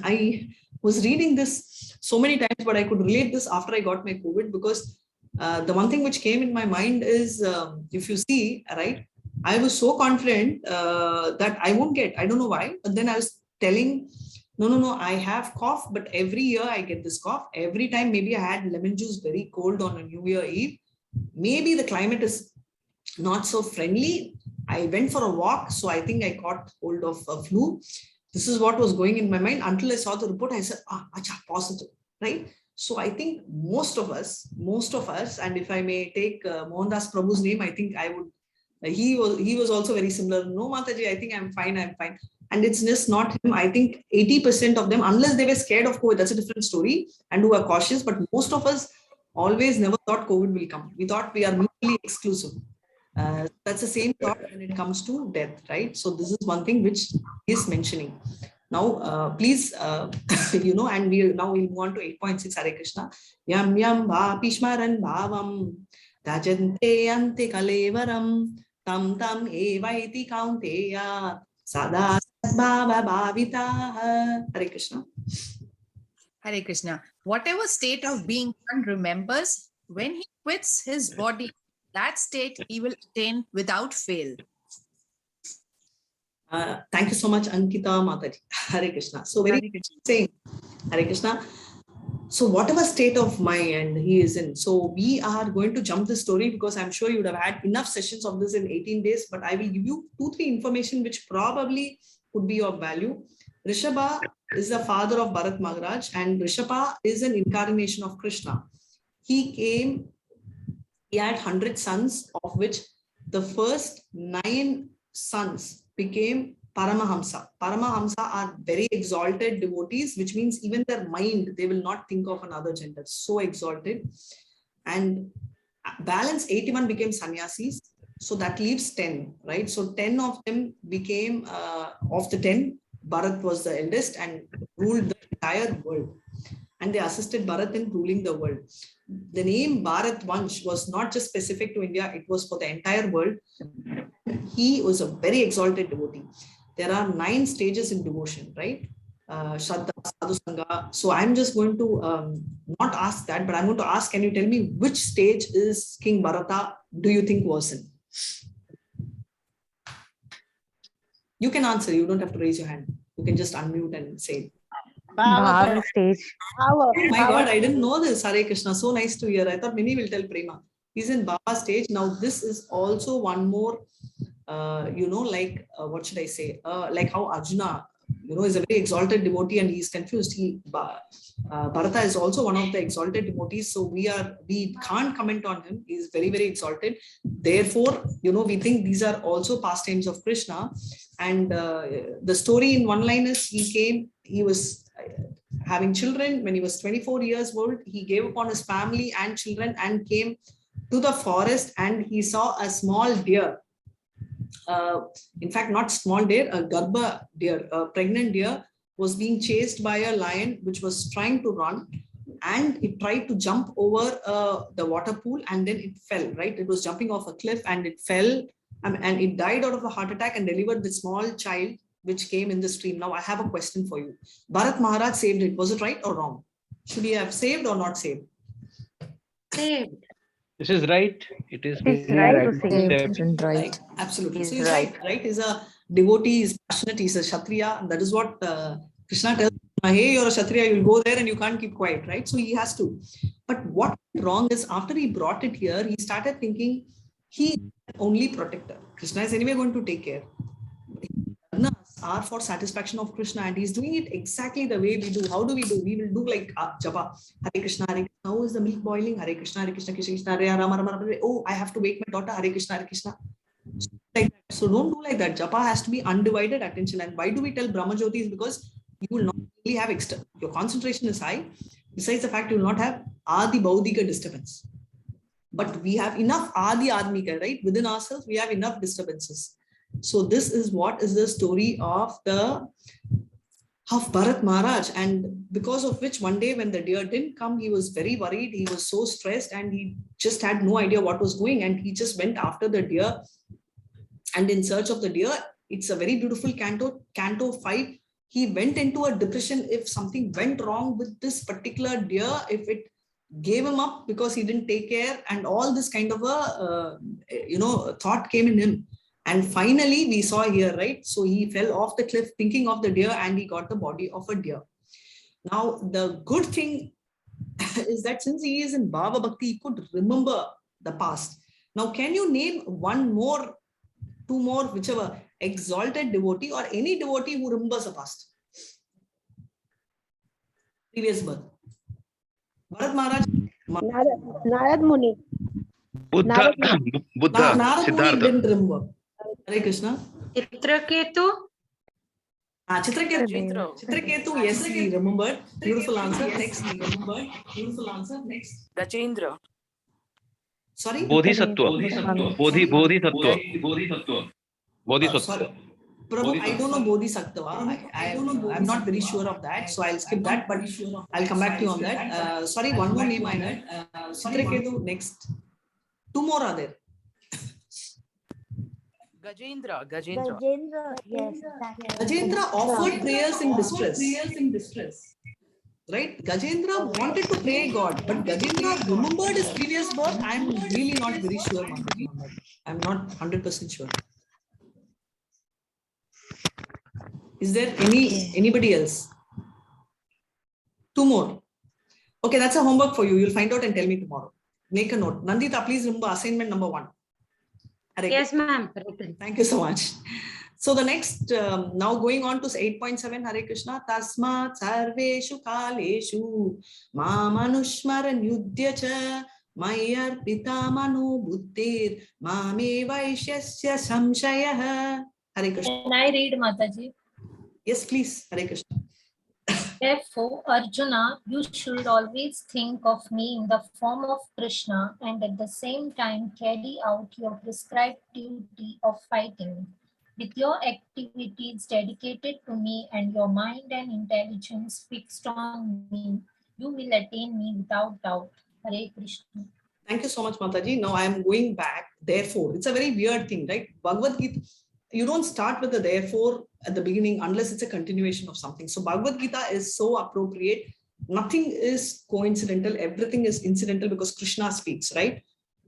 I was reading this so many times, but I could relate this after I got my COVID, because the one thing which came in my mind is, if you see, right, I was so confident that I won't get, I don't know why, but then I was telling, no, I have cough, but every year I get this cough. Every time maybe I had lemon juice very cold on a New Year Eve. Maybe the climate is not so friendly. I went for a walk, so I think I caught hold of a flu. This is what was going in my mind until I saw the report. I said, acha, positive, right? So I think most of us, and if I may take Mohandas Prabhu's name, I think I would, he was also very similar. No, Mataji, I think I'm fine. And it's just not him. I think 80% of them, unless they were scared of COVID, that's a different story, and who are cautious. But most of us always never thought COVID will come. We thought we are mutually exclusive. That's the same thought when it comes to death, right? So this is one thing which he is mentioning. Now, please, and we'll move on to 8.6, Hare Krishna. Yam yam va pishmaran bhavam rajante ante kalevaram tam tam evaiti kaunteya sada bhava bhavita. Hare Krishna. Hare Krishna. Whatever state of being one remembers, when he quits his body, that state he will attain without fail. Thank you so much, Ankita Mataji. Hare Krishna. So very saying, Hare Krishna. So whatever state of mind he is in, so we are going to jump the story, because I'm sure you would have had enough sessions of this in 18 days, but I will give you 2-3 information which probably could be of value. Rishabha is the father of Bharat Maharaj, and Rishabha is an incarnation of Krishna. He had 100 sons, of which the first 9 sons became Paramahamsa. Paramahamsa are very exalted devotees, which means even their mind, they will not think of another gender. So exalted. And balance 81 became sannyasis. So that leaves 10, right? So 10 of them became, of the 10, Bharat was the eldest and ruled the entire world. And they assisted Bharat in ruling the world. The name Bharat Vansh was not just specific to India, it was for the entire world. He was a very exalted devotee. There are 9 stages in devotion, right? Shraddha, Sadhu Sangha. So I'm just going to not ask that, but I'm going to ask, can you tell me which stage is King Bharata, do you think, was in? You can answer, you don't have to raise your hand. You can just unmute and say. Bhava stage. Oh my God, I didn't know this. Hare Krishna, so nice to hear. I thought Mini will tell Prema. He's in Bhava stage. Now this is also one more, what should I say? Like how Arjuna, is a very exalted devotee and he's confused. Bharata is also one of the exalted devotees. So we can't comment on him. He's very, very exalted. Therefore, we think these are also pastimes of Krishna. And the story in one line is he was having children. When he was 24 years old, he gave up on his family and children and came to the forest, and he saw a small deer. In fact, not small deer, a garbha deer, a pregnant deer was being chased by a lion which was trying to run, and it tried to jump over the water pool, and then it fell, right? It was jumping off a cliff and it fell, and it died out of a heart attack and delivered the small child which came in the stream. Now I have a question for you. Bharat Maharaj saved it. Was it right or wrong? Should he have saved or not saved? Saved. This is right. It is right to saved. Right. Absolutely. He's So he's right. right. He's a devotee, he's passionate, he's a Kshatriya. That is what Krishna tells him. Hey, you're a Kshatriya, you'll go there and you can't keep quiet, right? So he has to. But what went wrong is, after he brought it here, he started thinking he is only protector. Krishna is anyway going to take care. are for satisfaction of Krishna, and he's doing it exactly the way we do. How do? We will do like japa. Hare Krishna, Hare Krishna. How is the milk boiling? Hare Krishna, Hare Krishna, Krishna Krishna, Hare Rama, Rama Rama. Oh, I have to wake my daughter. Hare Krishna, Hare Krishna. Like that. So don't do like that. Japa has to be undivided attention. And why do we tell Brahma Jyoti? Is because you will not really have your concentration is high. Besides the fact you will not have Adi Baudika disturbance. But we have enough Adi Admika, right? Within ourselves, we have enough disturbances. So this is what is the story of Bharat Maharaj, and because of which one day when the deer didn't come, he was very worried. He was so stressed and he just had no idea what was going, and he just went after the deer and in search of the deer. It's a very beautiful canto 5. He went into a depression if something went wrong with this particular deer, if it gave him up because he didn't take care, and all this kind of a thought came in him. And finally we saw here, right? So he fell off the cliff thinking of the deer, and he got the body of a deer. Now the good thing is that since he is in Bhava Bhakti, he could remember the past. Now can you name one more, two more, whichever, exalted devotee or any devotee who remembers the past? Previous birth. Bharat Maharaj. Narad Muni. Buddha, Buddha, Narad Muni Siddhartha. didn't remember. Hare Krishna. Chitraketu? Chitraketu, yes, he remembered. Beautiful answer. Next. Gajendra. Sorry? Bodhisattva. Bodhisattva. Sorry. Prabhu, I don't know Bodhisattva. I'm not very sure of that, so I'll skip that, but I'll come back to you on that. Sorry, one more name I heard. Chitraketu, next. Two more are there. Gajendra. Yes. Gajendra offered prayers in distress. Right? Gajendra wanted to pray God, but Gajendra remembered his previous birth. I'm really not very sure on that. I'm not 100% sure. Is there anybody else? Two more. Okay, that's a homework for you. You'll find out and tell me tomorrow. Make a note. Nandita, please remember assignment number 1. Yes, ma'am. Thank you so much. So the next, now going on to 8.7, Hare Krishna. Tasmat sarveshu kaleshu mamanushmaran yudhyacha mayar pitamano buddhir mame vaishyasya samshayah. Hare Krishna. Can I read, Mataji? Yes, please. Hare Krishna. Therefore, Arjuna, you should always think of me in the form of Krishna and at the same time carry out your prescribed duty of fighting. With your activities dedicated to me and your mind and intelligence fixed on me, you will attain me without doubt. Hare Krishna. Thank you so much, Mataji. Now I am going back. Therefore, it's a very weird thing, right? Bhagavad Gita, you don't start with the therefore at the beginning unless it's a continuation of something. So Bhagavad Gita is so appropriate. Nothing is coincidental. Everything is incidental because Krishna speaks, right?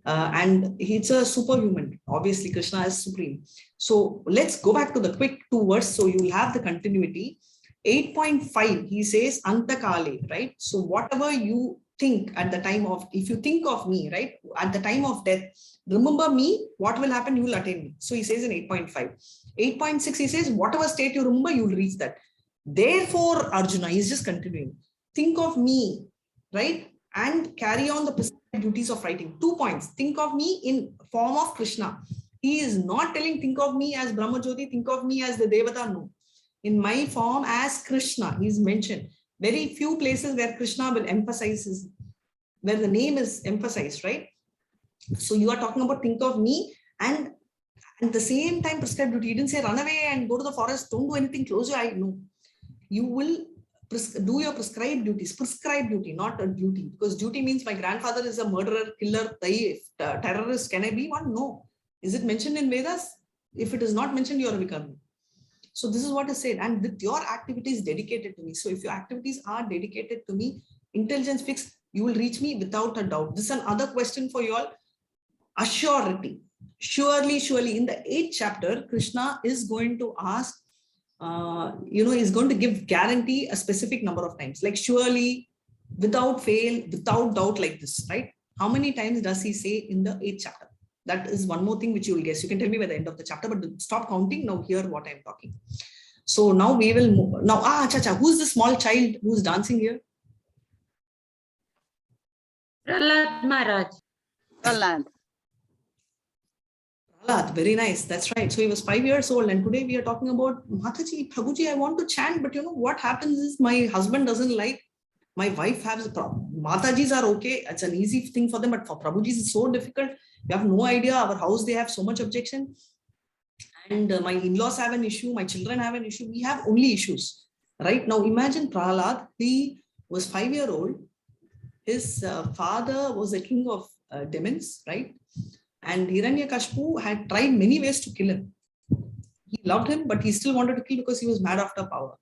And he's a superhuman. Obviously, Krishna is supreme. So let's go back to the quick 2 words. So you will have the continuity. 8.5, he says, Antakale, right? So whatever you think at the time of, if you think of me, right, at the time of death, remember me, what will happen? You will attain me. So he says in 8.5. 8.6, he says, whatever state you remember, you will reach that. Therefore, Arjuna, he's just continuing. Think of me, right? And carry on the prescribed duties of writing. 2 points. Think of me in form of Krishna. He is not telling, think of me as Brahma Jyoti, think of me as the Devata. No. In my form as Krishna, he's mentioned. Very few places where Krishna will emphasize, where the name is emphasized, right? So you are talking about think of me, and at the same time prescribed duty. He didn't say run away and go to the forest, don't do anything, close your eye. No. You will do your prescribed duties. Prescribed duty, not a duty. Because duty means my grandfather is a murderer, killer, terrorist. Can I be one? No. Is it mentioned in Vedas? If it is not mentioned, you are a Vikarmi. So this is what is said. And with your activities dedicated to me. So if your activities are dedicated to me, intelligence fixed, you will reach me without a doubt. This is another question for you all. Assurity. Surely, in the 8th chapter, Krishna is going to ask, is going to give guarantee a specific number of times, like surely, without fail, without doubt, like this, right? How many times does he say in the 8th chapter? That is one more thing which you will guess. You can tell me by the end of the chapter, but stop counting. Now hear what I'm talking. So now we will move. Now, who's the small child who's dancing here? Prahlad Maharaj. Prahlad. Prahlad, very nice. That's right. So he was 5 years old, and today we are talking about Mataji, Prabhuji, I want to chant, but you know what happens is my husband doesn't like. My wife has a problem. Matajis are okay. It's an easy thing for them, but for Prabhujis, it's so difficult. You have no idea. Our house, they have so much objection. And my in-laws have an issue. My children have an issue. We have only issues, right? Now imagine Prahlad. He was 5-year-old. His father was the king of demons, right? And Hiranyakashipu had tried many ways to kill him. He loved him, but he still wanted to kill because he was mad after power.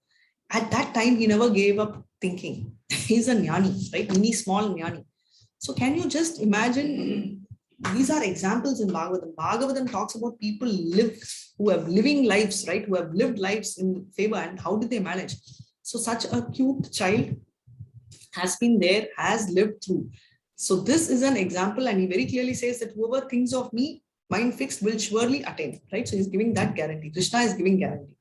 At that time, he never gave up thinking. He's a jnani, right? Mini small jnani. So can you just imagine, these are examples in Bhagavatam. Bhagavatam talks about people who have living lives, right? Who have lived lives in favor, and how did they manage? So such a cute child has been there, has lived through. So this is an example, and he very clearly says that whoever thinks of me, mind fixed, will surely attain, right? So he's giving that guarantee. Krishna is giving guarantee.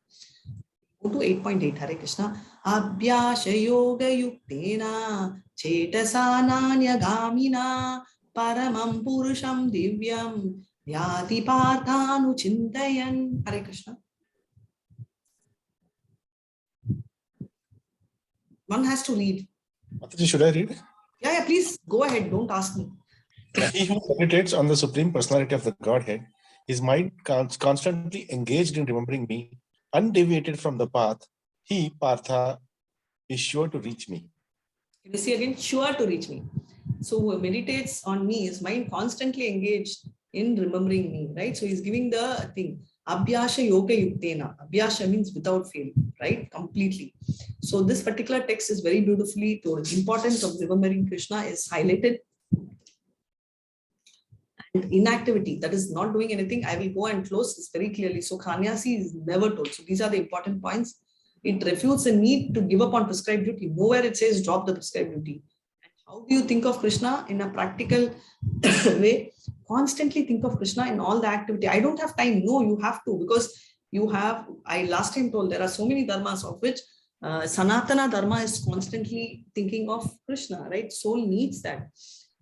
Go to 8.8, Hare Krishna. Abhyasha yoga yuktena chetasana gamina paramam purusham divyam yati parthanu chintayan. Hare Krishna. One has to read. Mataji, should I read? Yeah, please go ahead. Don't ask me. He who meditates on the Supreme Personality of the Godhead, his mind constantly engaged in remembering me, undeviated from the path, he, Partha, is sure to reach me. You see again, sure to reach me. So who meditates on me, his mind constantly engaged in remembering me, right? So he's giving the thing. Abhyasha yoga yuktena. Abhyasha means without fail, right? Completely. So this particular text is very beautifully told. The importance of remembering Krishna is highlighted. And inactivity, that is not doing anything, I will go and close, is very clearly. So Kanyasi is never told. So these are the important points. It refutes the need to give up on prescribed duty. Nowhere it says drop the prescribed duty. And how do you think of Krishna in a practical way? Constantly think of Krishna in all the activity. I don't have time. No, you have to, because you have, I last time told, there are so many dharmas of which Sanatana Dharma is constantly thinking of Krishna, right? Soul needs that.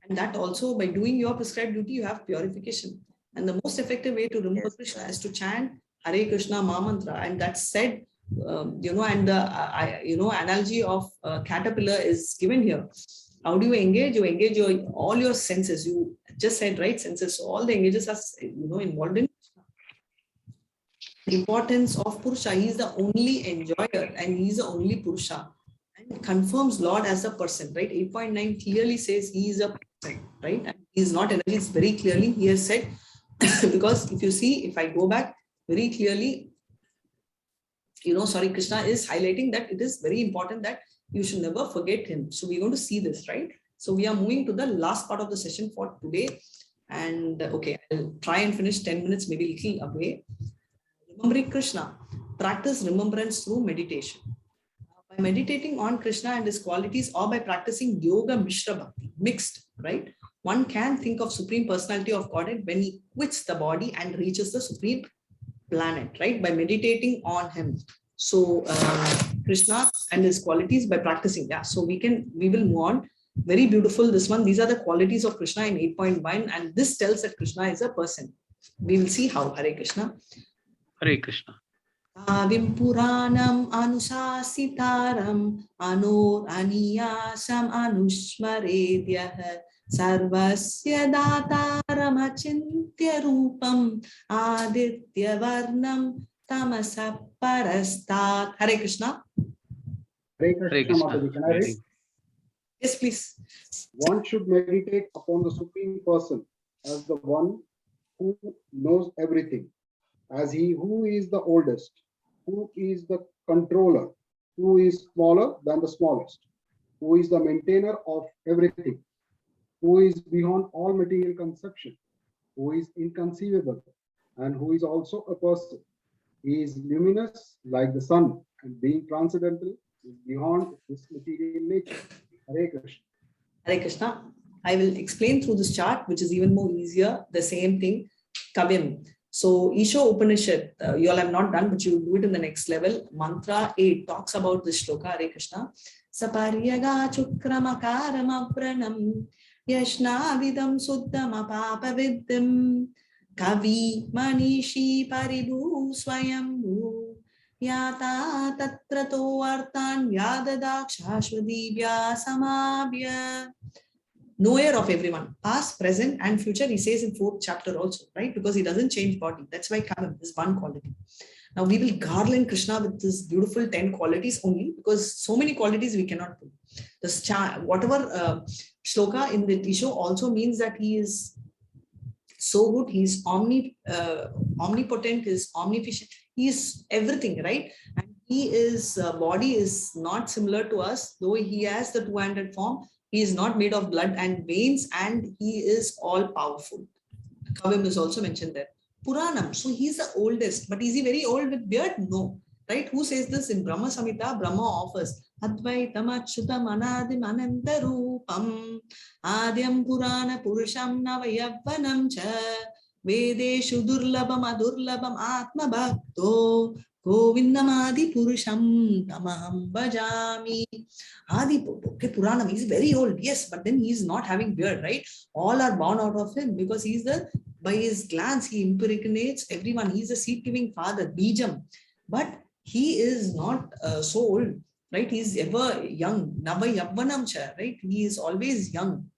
And that also, by doing your prescribed duty, you have purification. And the most effective way to remember Krishna is to chant Hare Krishna Maha Mantra. And that's said, and the analogy of caterpillar is given here. How do you engage? You engage all your senses. You just said, right? Senses. So all the engages are, involved in the importance of Purusha. He is the only enjoyer and he is the only Purusha. And confirms Lord as a person, right? 8.9 clearly says he is a person, right? And he is not energy. It's very clearly he has said, because if you see, if I go back very clearly, Krishna is highlighting that it is very important that you should never forget him. So we're going to see this, right? So we are moving to the last part of the session for today. And okay, I'll try and finish 10 minutes, maybe a little away. Remembering Krishna, practice remembrance through meditation. By meditating on Krishna and his qualities, or by practicing yoga mishra bhakti, mixed, right? One can think of Supreme Personality of Godhead when he quits the body and reaches the Supreme Planet, right? By meditating on him. So Krishna and his qualities by practicing. Yeah. So we will move on. Very beautiful, this one. These are the qualities of Krishna in 8.1. And this tells that Krishna is a person. We will see how. Hare Krishna. Hare Krishna. Avim Puranam Anusasitaram Anur Aniyasam Anushmaredyah Sarvasya Dataram Achintya Rupam Aditya Varnam Tamasa Parastat. Hare Krishna. Hare Krishna, Mataji. Can I read? Yes, please. One should meditate upon the Supreme Person as the one who knows everything, as he who is the oldest, who is the controller, who is smaller than the smallest, who is the maintainer of everything, who is beyond all material conception, who is inconceivable, and who is also a person. He is luminous like the sun, and being transcendental is beyond this material nature. Hare Krishna. Hare Krishna. I will explain through this chart, which is even more easier, the same thing. Kavim. So Isha Upanishad, you all have not done, but you will do it in the next level. Mantra 8 talks about this shloka, Hare Krishna. Saparyaga chukramakara pranam yashna vidam suddhama papa viddham kavi manishi paribhu swayambhu yata tatrato artan yadadakshashvadibhya samabhya. Knower of everyone, past, present, and future, he says in 4th chapter also, right? Because he doesn't change body. That's why Kavam is one quality. Now we will garland Krishna with this beautiful 10 qualities only, because so many qualities we cannot do. This whatever shloka in the Isho also means that he is so good, he is omnipotent, he is omniscient, he is everything, right? And he is body is not similar to us, though he has the two-handed form. He is not made of blood and veins, and he is all powerful. Kavim is also mentioned there. Puranam, so he is the oldest, but is he very old with beard? No, right? Who says this in Brahma Samhita? Brahma offers Advaitam Achyutam Anadim Anantarupam Adyam Purana Purusham Navayavvanam Cha Vedeshu Durlabam Adurlabam Atma Bhakto Govindamadi Purusham Tamaham Bhajami. Adi, okay, Puranam, he's very old, yes, but then he's not having beard, right? All are born out of him because he's by his glance, he impregnates everyone. He's a seed-giving father, Bijam. But he is not so old, right? He's ever young. Nava Yavvanam cha, right? He is always young,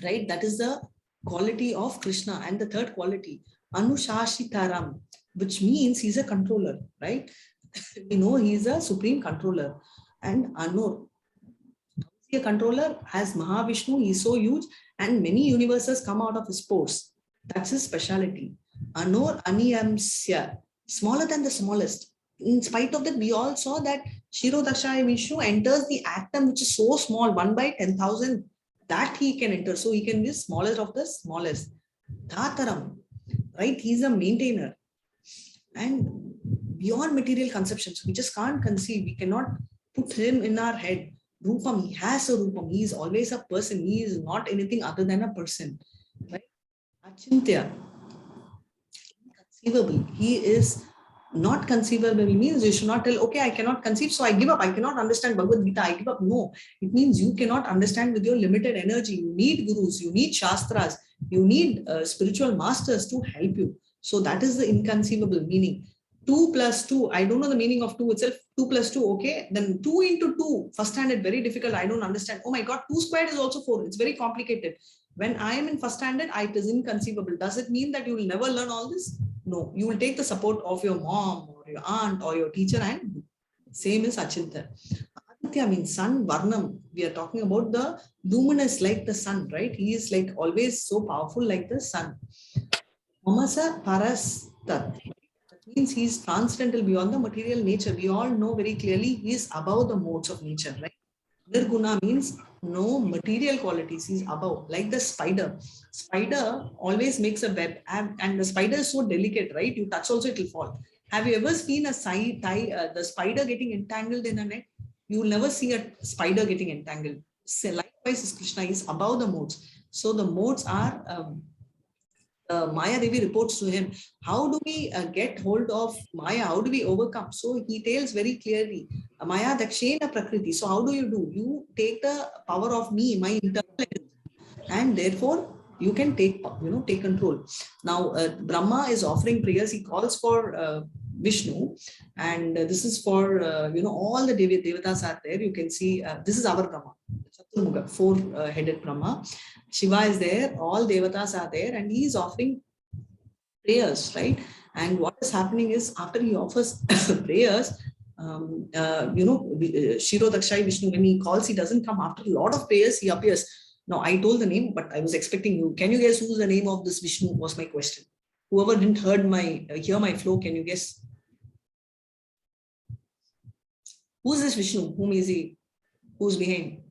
right? That is the quality of Krishna. And the third quality, Anushashitaram, which means he's a controller, right? We know he's a supreme controller. And Anur, a controller, as Mahavishnu, he is so huge, and many universes come out of his pores. That's his speciality. Anur Aniyamsya, smaller than the smallest. In spite of that, we all saw that Shirodakshaya Vishnu enters the atom, which is so small, 1 by 10,000, that he can enter. So he can be smallest of the smallest. Dhataram, right? He's a maintainer. And beyond material conception, so we just can't conceive. We cannot put him in our head. Rupam, he has a Rupam. He is always a person. He is not anything other than a person. Right? Achintya, inconceivable. He is not conceivable. Means you should not tell, okay, I cannot conceive, so I give up. I cannot understand Bhagavad Gita. I give up. No, it means you cannot understand with your limited energy. You need gurus, you need shastras, you need spiritual masters to help you. So that is the inconceivable meaning. 2 plus 2, I don't know the meaning of 2 itself. 2 plus 2, okay. Then 2 into 2, first standard, very difficult. I don't understand. Oh my God, 2 squared is also 4. It's very complicated. When I am in first standard, it is inconceivable. Does it mean that you will never learn all this? No, you will take the support of your mom or your aunt or your teacher, and same is Achintya. Aditya means sun, Varnam. We are talking about the luminous like the sun, right? He is like always so powerful like the sun. Mamasa Parastat. Means he is transcendental beyond the material nature. We all know very clearly he is above the modes of nature, right? Nirguna means no material qualities. He is above, like the spider. Spider always makes a web, and the spider is so delicate, right? You touch also, it will fall. Have you ever seen the spider getting entangled in a net? You will never see a spider getting entangled. So likewise, is Krishna is above the modes. So the modes are Maya Devi reports to him, how do we get hold of Maya? How do we overcome? So he tells very clearly, Maya Dakshena Prakriti. So how do? You take the power of me, my internal energy, and therefore you can take control. Now Brahma is offering prayers. He calls for Vishnu, and this is for all the Devatas are there. You can see this is our Brahma, Chaturmukha, 4-headed Brahma. Shiva is there, all Devatas are there, and he is offering prayers, right? And what is happening is, after he offers prayers, Shirodakshaya Vishnu, when he calls, he doesn't come. After a lot of prayers, he appears. Now, I told the name, but I was expecting you. Can you guess who's the name of this Vishnu? Was my question. Whoever didn't hear my flow, can you guess? Who's this Vishnu? Whom is he? Who's behind?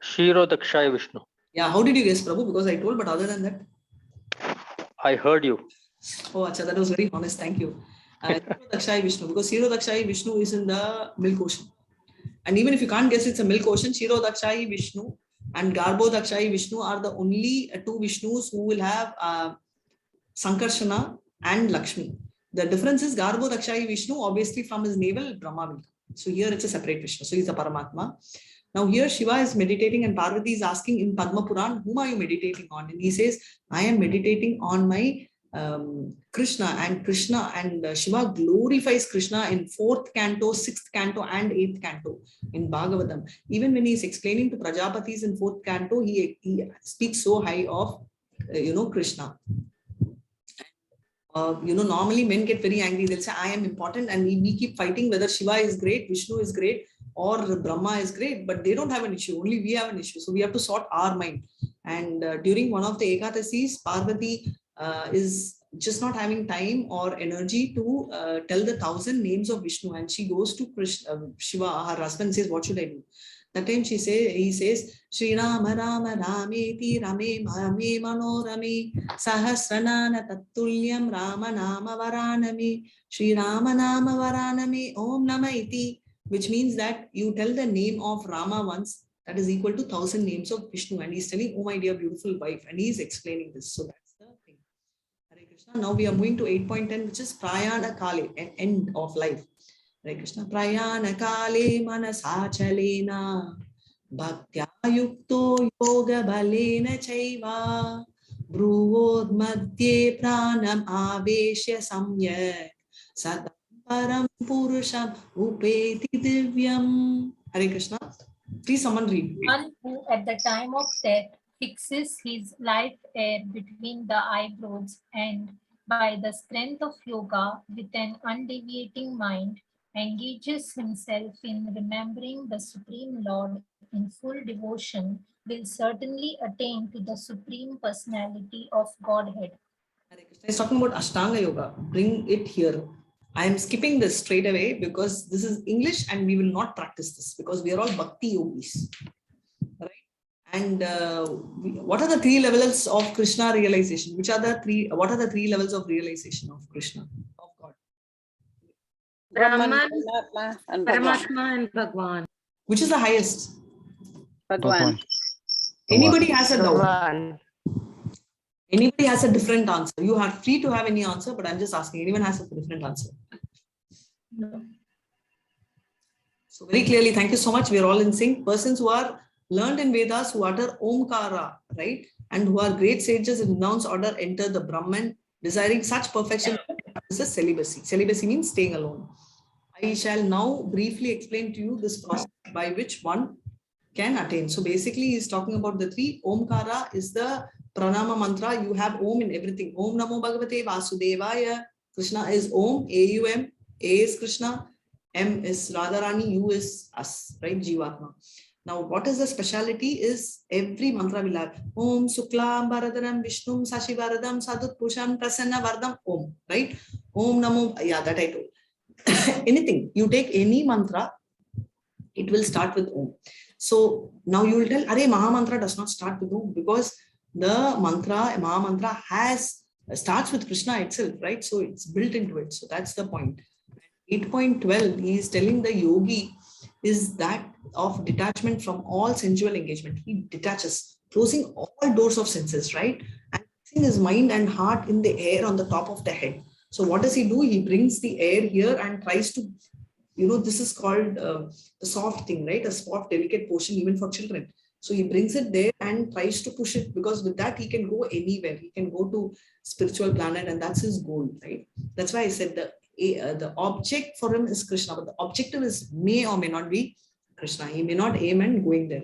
Shirodakshaya Vishnu. Yeah, how did you guess, Prabhu? Because I told, but other than that, I heard you. Oh, Acha, that was very honest. Thank you. Shirodakshaya Vishnu, because Shirodakshaya Vishnu is in the milk ocean. And even if you can't guess it's a milk ocean, Shirodakshaya Vishnu and Garbhodakshaya Vishnu are the only 2 Vishnus who will have Sankarsana, and Lakshmi. The difference is Garbho Dakshayi Vishnu, obviously from his navel, Brahma will come. So here it's a separate Vishnu. So he's the Paramatma. Now here Shiva is meditating and Parvati is asking in Padma Puran, whom are you meditating on? And he says, I am meditating on my Krishna, and Shiva glorifies Krishna in 4th canto, 6th canto, and 8th canto in Bhagavatam. Even when he is explaining to Prajapatis in 4th canto, he speaks so high of Krishna. Normally men get very angry. They'll say, I am important, and we keep fighting whether Shiva is great, Vishnu is great, or Brahma is great, but they don't have an issue. Only we have an issue. So we have to sort our mind. And during one of the Ekadasis, Parvati is just not having time or energy to tell the 1,000 names of Vishnu, and she goes to Shiva, her husband, says, what should I do? That time he says, Shri Rama Rama Rameti Rame Mame Manorame Sahasranana Tatulyam Rama Nama Varaname Shri Rama Nama Varaname Om Nama Iti, which means that you tell the name of Rama once, that is equal to 1,000 names of Vishnu, and he's telling, oh my dear beautiful wife, and he's explaining this. So that's the thing. Hare Krishna. Now we are moving to 8.10, which is Prayana Kale, an end of life. Hare Krishna. Prayana Kale Manasachalena Bhaktya Yukto Yoga Balena Chaiva Bruvod Madhye Pranam Aveshya Samyak Sadam Param Purusham Upeti Divyam. Hare Krishna. Please someone read. One who at the time of death fixes his life air between the eyebrows and by the strength of yoga with an undeviating mind engages himself in remembering the Supreme Lord in full devotion will certainly attain to the Supreme Personality of Godhead. He's talking about Ashtanga Yoga. Bring it here. I am skipping this straight away because this is English and we will not practice this because we are all Bhakti yogis. Right? And what are the 3 levels of Krishna realization? What are the 3 levels of realization of Krishna, of God? Brahman, and Paramatma, and Bhagwan. Which is the highest? Bhagwan. Anybody has a doubt? Bhagwan. Anybody has a different answer? You are free to have any answer, but I'm just asking. Anyone has a different answer? No. So very clearly, thank you so much. We are all in sync. Persons who are learned in Vedas, who utter Omkara, right? And who are great sages in renounce order, enter the Brahman, desiring such perfection as a celibacy. Celibacy means staying alone. I shall now briefly explain to you this process by which one can attain. So basically, he's talking about the 3. Omkara is the pranama mantra. You have Om in everything. Om Namo Bhagavate Vasudevaya. Krishna is Om, A-U-M, A is Krishna, M is Radharani, U is us, right? Jivatma. Now, what is the speciality is every mantra will have Om Suklam Bharadaram Vishnum Sashivaradam Sadut Pusham Prasanna Vardam Om, right? Om Namo, yeah, that I told. Anything, you take any mantra, it will start with Om. So now you will tell, Arey, Maha Mantra does not start with Om because the mantra, Maha Mantra starts with Krishna itself, right? So it's built into it. So that's the point. 8.12, he is telling the yogi is that of detachment from all sensual engagement. He detaches, closing all doors of senses, right? And fixing his mind and heart in the air on the top of the head. So what does he do? He brings the air here and tries to, this is called the soft thing, right? A soft, delicate portion even for children. So he brings it there and tries to push it because with that he can go anywhere. He can go to spiritual planet and that's his goal, right? That's why I said the object for him is Krishna, but the objective is may or may not be Krishna. He may not aim and going there.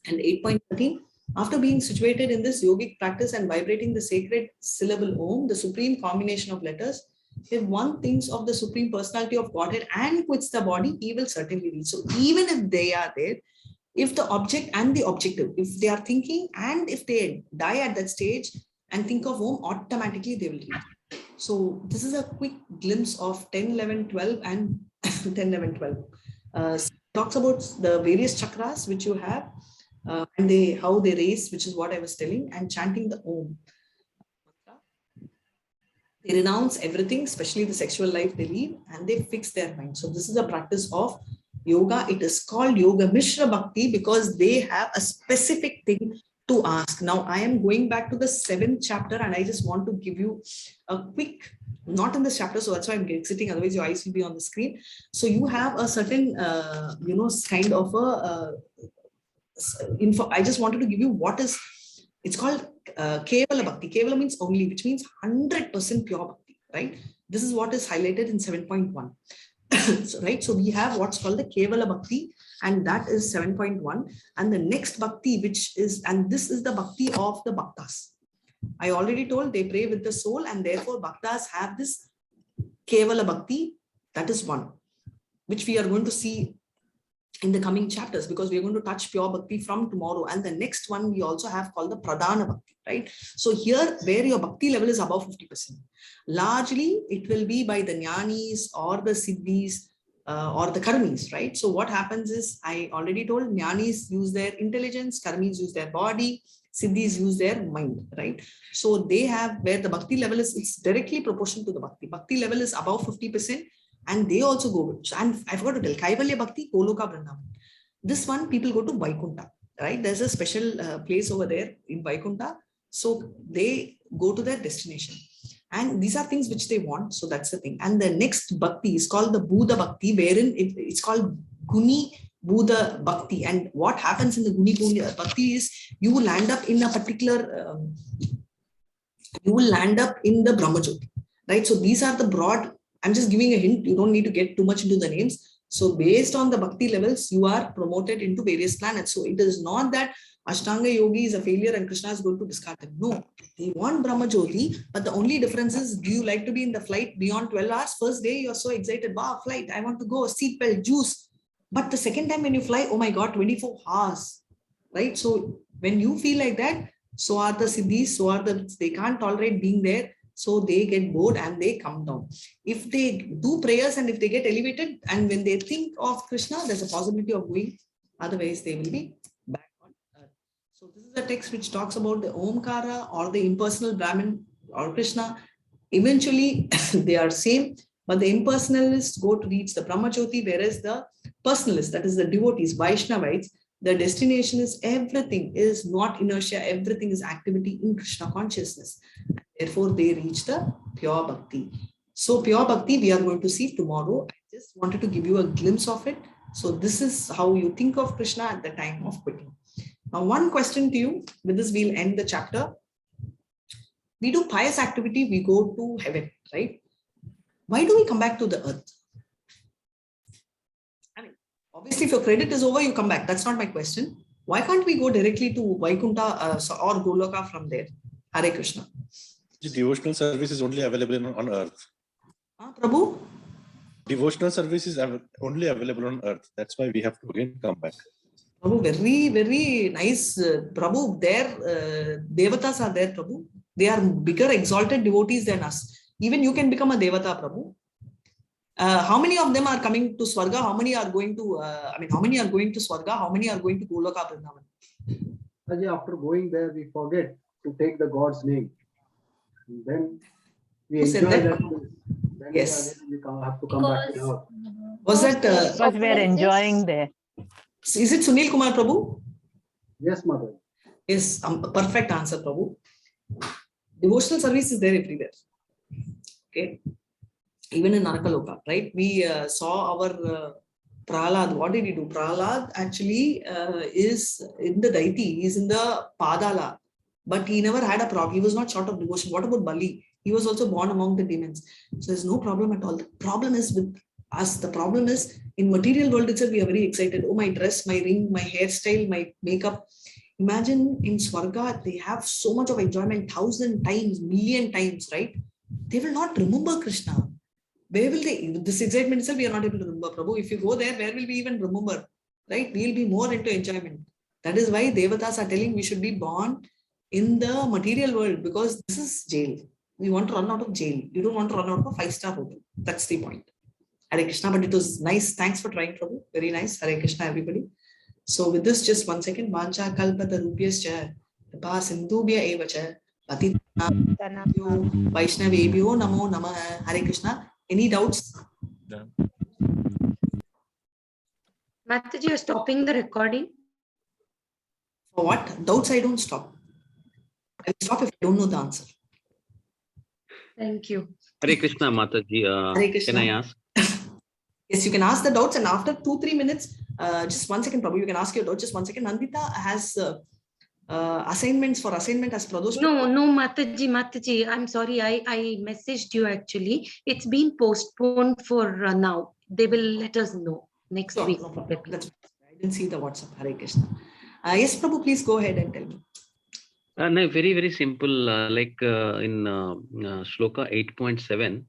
And 8.13, after being situated in this yogic practice and vibrating the sacred syllable Om, the supreme combination of letters, if one thinks of the Supreme Personality of Godhead and quits the body, he will certainly reach. So even if they are there, if the object and the objective, if they are thinking and if they die at that stage and think of Om, automatically they will reach. So this is a quick glimpse of 10, 11, 12 and 10, 11, 12. Talks about the various chakras which you have and how they raise, which is what I was telling, and chanting the Om. They renounce everything, especially the sexual life they lead, and they fix their mind. So this is a practice of yoga. It is called Yoga Mishra Bhakti because they have a specific thing to ask. Now, I am going back to the 7th chapter, and I just want to give you a quick, not in this chapter, so that's why I'm exiting, otherwise your eyes will be on the screen. So you have a certain, kind of a info. I just wanted to give you what is, it's called Kevala Bhakti. Kevala means only, which means 100% pure Bhakti, right? This is what is highlighted in 7.1. So, right, so we have what's called the Kevala Bhakti, and that is 7.1. And the next Bhakti, which is, and this is the Bhakti of the Bhaktas. I already told they pray with the soul, and therefore Bhaktas have this Kevala Bhakti. That is one, which we are going to see in the coming chapters, because we are going to touch pure Bhakti from tomorrow. And the next one we also have called the Pradhana Bhakti, right? So here, where your Bhakti level is above 50%, largely it will be by the Jnanis or the Siddhis or the Karmis, right? So what happens is, I already told, Jnanis use their intelligence, Karmis use their body, Siddhis use their mind, right? So they have, where the Bhakti level is, it's directly proportional to the Bhakti. Bhakti level is above 50%. And they also go, and I forgot to tell, Kaivalya Bhakti, Goloka Vrindavan. This one, people go to Vaikunta, right? There's a special place over there in Vaikunta. So they go to their destination. And these are things which they want. So that's the thing. And the next Bhakti is called the Buddha Bhakti, wherein it's called Guni Buddha Bhakti. And what happens in the Guni Buddha Bhakti is, you will land up in a particular, you will land up in the Brahmajyoti, right? So these are the broad, I'm just giving a hint, you don't need to get too much into the names. So based on the Bhakti levels, you are promoted into various planets. So it is not that Ashtanga Yogi is a failure and Krishna is going to discard them. No, they want Brahmajyoti, but the only difference is, do you like to be in the flight beyond 12 hours? First day, you're so excited, wow, flight, I want to go, seatbelt, juice. But the second time when you fly, oh my God, 24 hours, right? So when you feel like that, so are the Siddhis, so are they can't tolerate being there. So they get bored and they come down. If they do prayers and if they get elevated, and when they think of Krishna, there's a possibility of going. Otherwise, they will be back on earth. So this is a text which talks about the Omkara or the impersonal Brahman or Krishna. Eventually, they are same, but the impersonalists go to reach the Brahmajyoti, whereas the personalists, that is the devotees, Vaishnavites, the destination is everything is not inertia, everything is activity in Krishna consciousness. Therefore, they reach the pure Bhakti. So pure Bhakti, we are going to see tomorrow. I just wanted to give you a glimpse of it. So this is how you think of Krishna at the time of quitting. Now, one question to you, with this we'll end the chapter. We do pious activity, we go to heaven, right? Why do we come back to the earth? I mean, obviously, if your credit is over, you come back. That's not my question. Why can't we go directly to Vaikunta or Goloka from there? Hare Krishna. The devotional service is only available on earth. Prabhu? Devotional service is only available on earth. That's why we have to again come back. Prabhu, very, very nice. Prabhu, their devatas are there, Prabhu. They are bigger, exalted devotees than us. Even you can become a devata, Prabhu. How many of them are coming to Swarga? How many are going to, how many are going to Swarga? How many are going to Goloka Vrindavan? After going there, we forget to take the God's name. And then we enjoy that. Then yes. we have to come back to earth. Was that? Because we are enjoying there. Is it Sunil Kumar Prabhu? Yes, Mother. Yes, perfect answer, Prabhu. Devotional service is there everywhere. Okay. Even in Narakaloka, right? We saw our Prahlad. What did he do? Prahlad actually is in the deity. He's in the Padala. But he never had a problem. He was not short of devotion. What about Bali? He was also born among the demons. So there's no problem at all. The problem is with us. The problem is in material world itself, we are very excited. Oh, my dress, my ring, my hairstyle, my makeup. Imagine in Swarga, they have so much of enjoyment, 1,000 times, million times, right? They will not remember Krishna. Where will they? This excitement itself, we are not able to remember, Prabhu. If you go there, where will we even remember? Right? We will be more into enjoyment. That is why Devatas are telling we should be born in the material world, because this is jail. We want to run out of jail. You don't want to run out of a 5-star hotel. That's the point. Hare Krishna, but it was nice. Thanks for trying, Prabhu. Very nice. Hare Krishna, everybody. So with this, just 1 second. Vancha kalpata rupyascha kripa sindhubhya evacha patitanayo vaishnavebhyo namo namaha. Hare Krishna. Any doubts? Mataji, you're stopping the recording. For what? Doubts I don't stop. I will stop if I don't know the answer. Thank you. Hare Krishna, Mataji. Hare Krishna. Can I ask? Yes, you can ask the doubts, and after 2-3 minutes, just 1 second, Prabhu, you can ask your doubts. Just 1 second. Nandita has assignment as Pradosh. No, Mataji, I'm sorry. I messaged you actually. It's been postponed for now. They will let us know next week. No problem. That's, I didn't see the WhatsApp. Hare Krishna. Yes, Prabhu, please go ahead and tell me. No, very, very simple. Like in Shloka 8.7,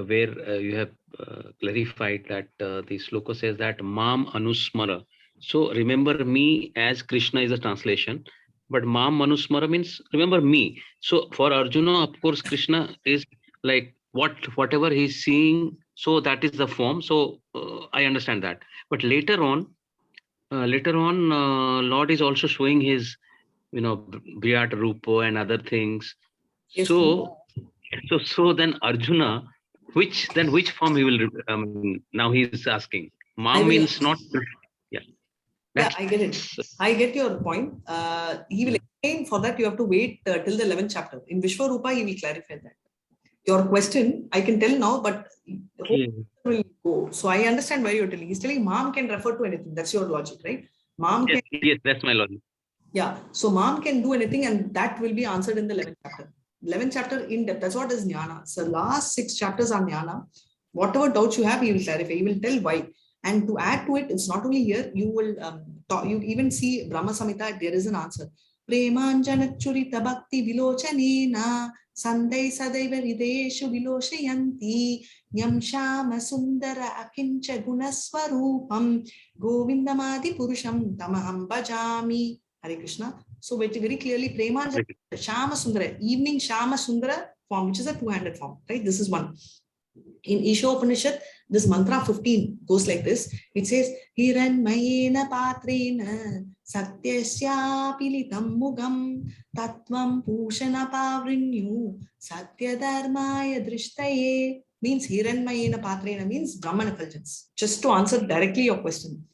where you have clarified that the Shloka says that Mam Anusmara. So remember me as Krishna is a translation, but Mam Anusmara means remember me. So for Arjuna, of course, Krishna is like whatever he's seeing. So that is the form. So I understand that. But later on, Lord is also showing his, Bhriat Rupa and other things. Yes, so then Arjuna, which form he will, now he is asking. Mam means not, yeah. Yeah, I get it. I get your point. He will explain. For that, you have to wait till the 11th chapter. In Vishwarupa, he will clarify that. Your question, I can tell now, but will go. So I understand where you're telling. He's telling Mam can refer to anything. That's your logic, right? Mam yes, can. Yes, that's my logic. Yeah. So Mam can do anything, and that will be answered in the 11th chapter. 11th chapter in depth. That's what is Jnana. So last 6 chapters are Jnana. Whatever doubts you have, he will clarify. He will tell why. And to add to it, it's not only here. You will you even see Brahma Samhita. There is an answer. Premanjana churita bhakti vilochanena sandai sadaiva hrideshu viloshayanti yam shama sundara akincha gunaswarupam govindamadi purusham tamaham bhajami. Hare Krishna. So very clearly, Premanjana Shama Sundara, evening Shama Sundara form, which is a 2-handed form, right? This is one. In Isha Upanishad, this mantra 15 goes like this. It says, Hiranmayena patrena satyasya pilitam mugam tatvam pushana pavrinyu satya dharmaya drishtaye. Means Hiranmayena patrena means Brahman effulgence. Just to answer directly your question.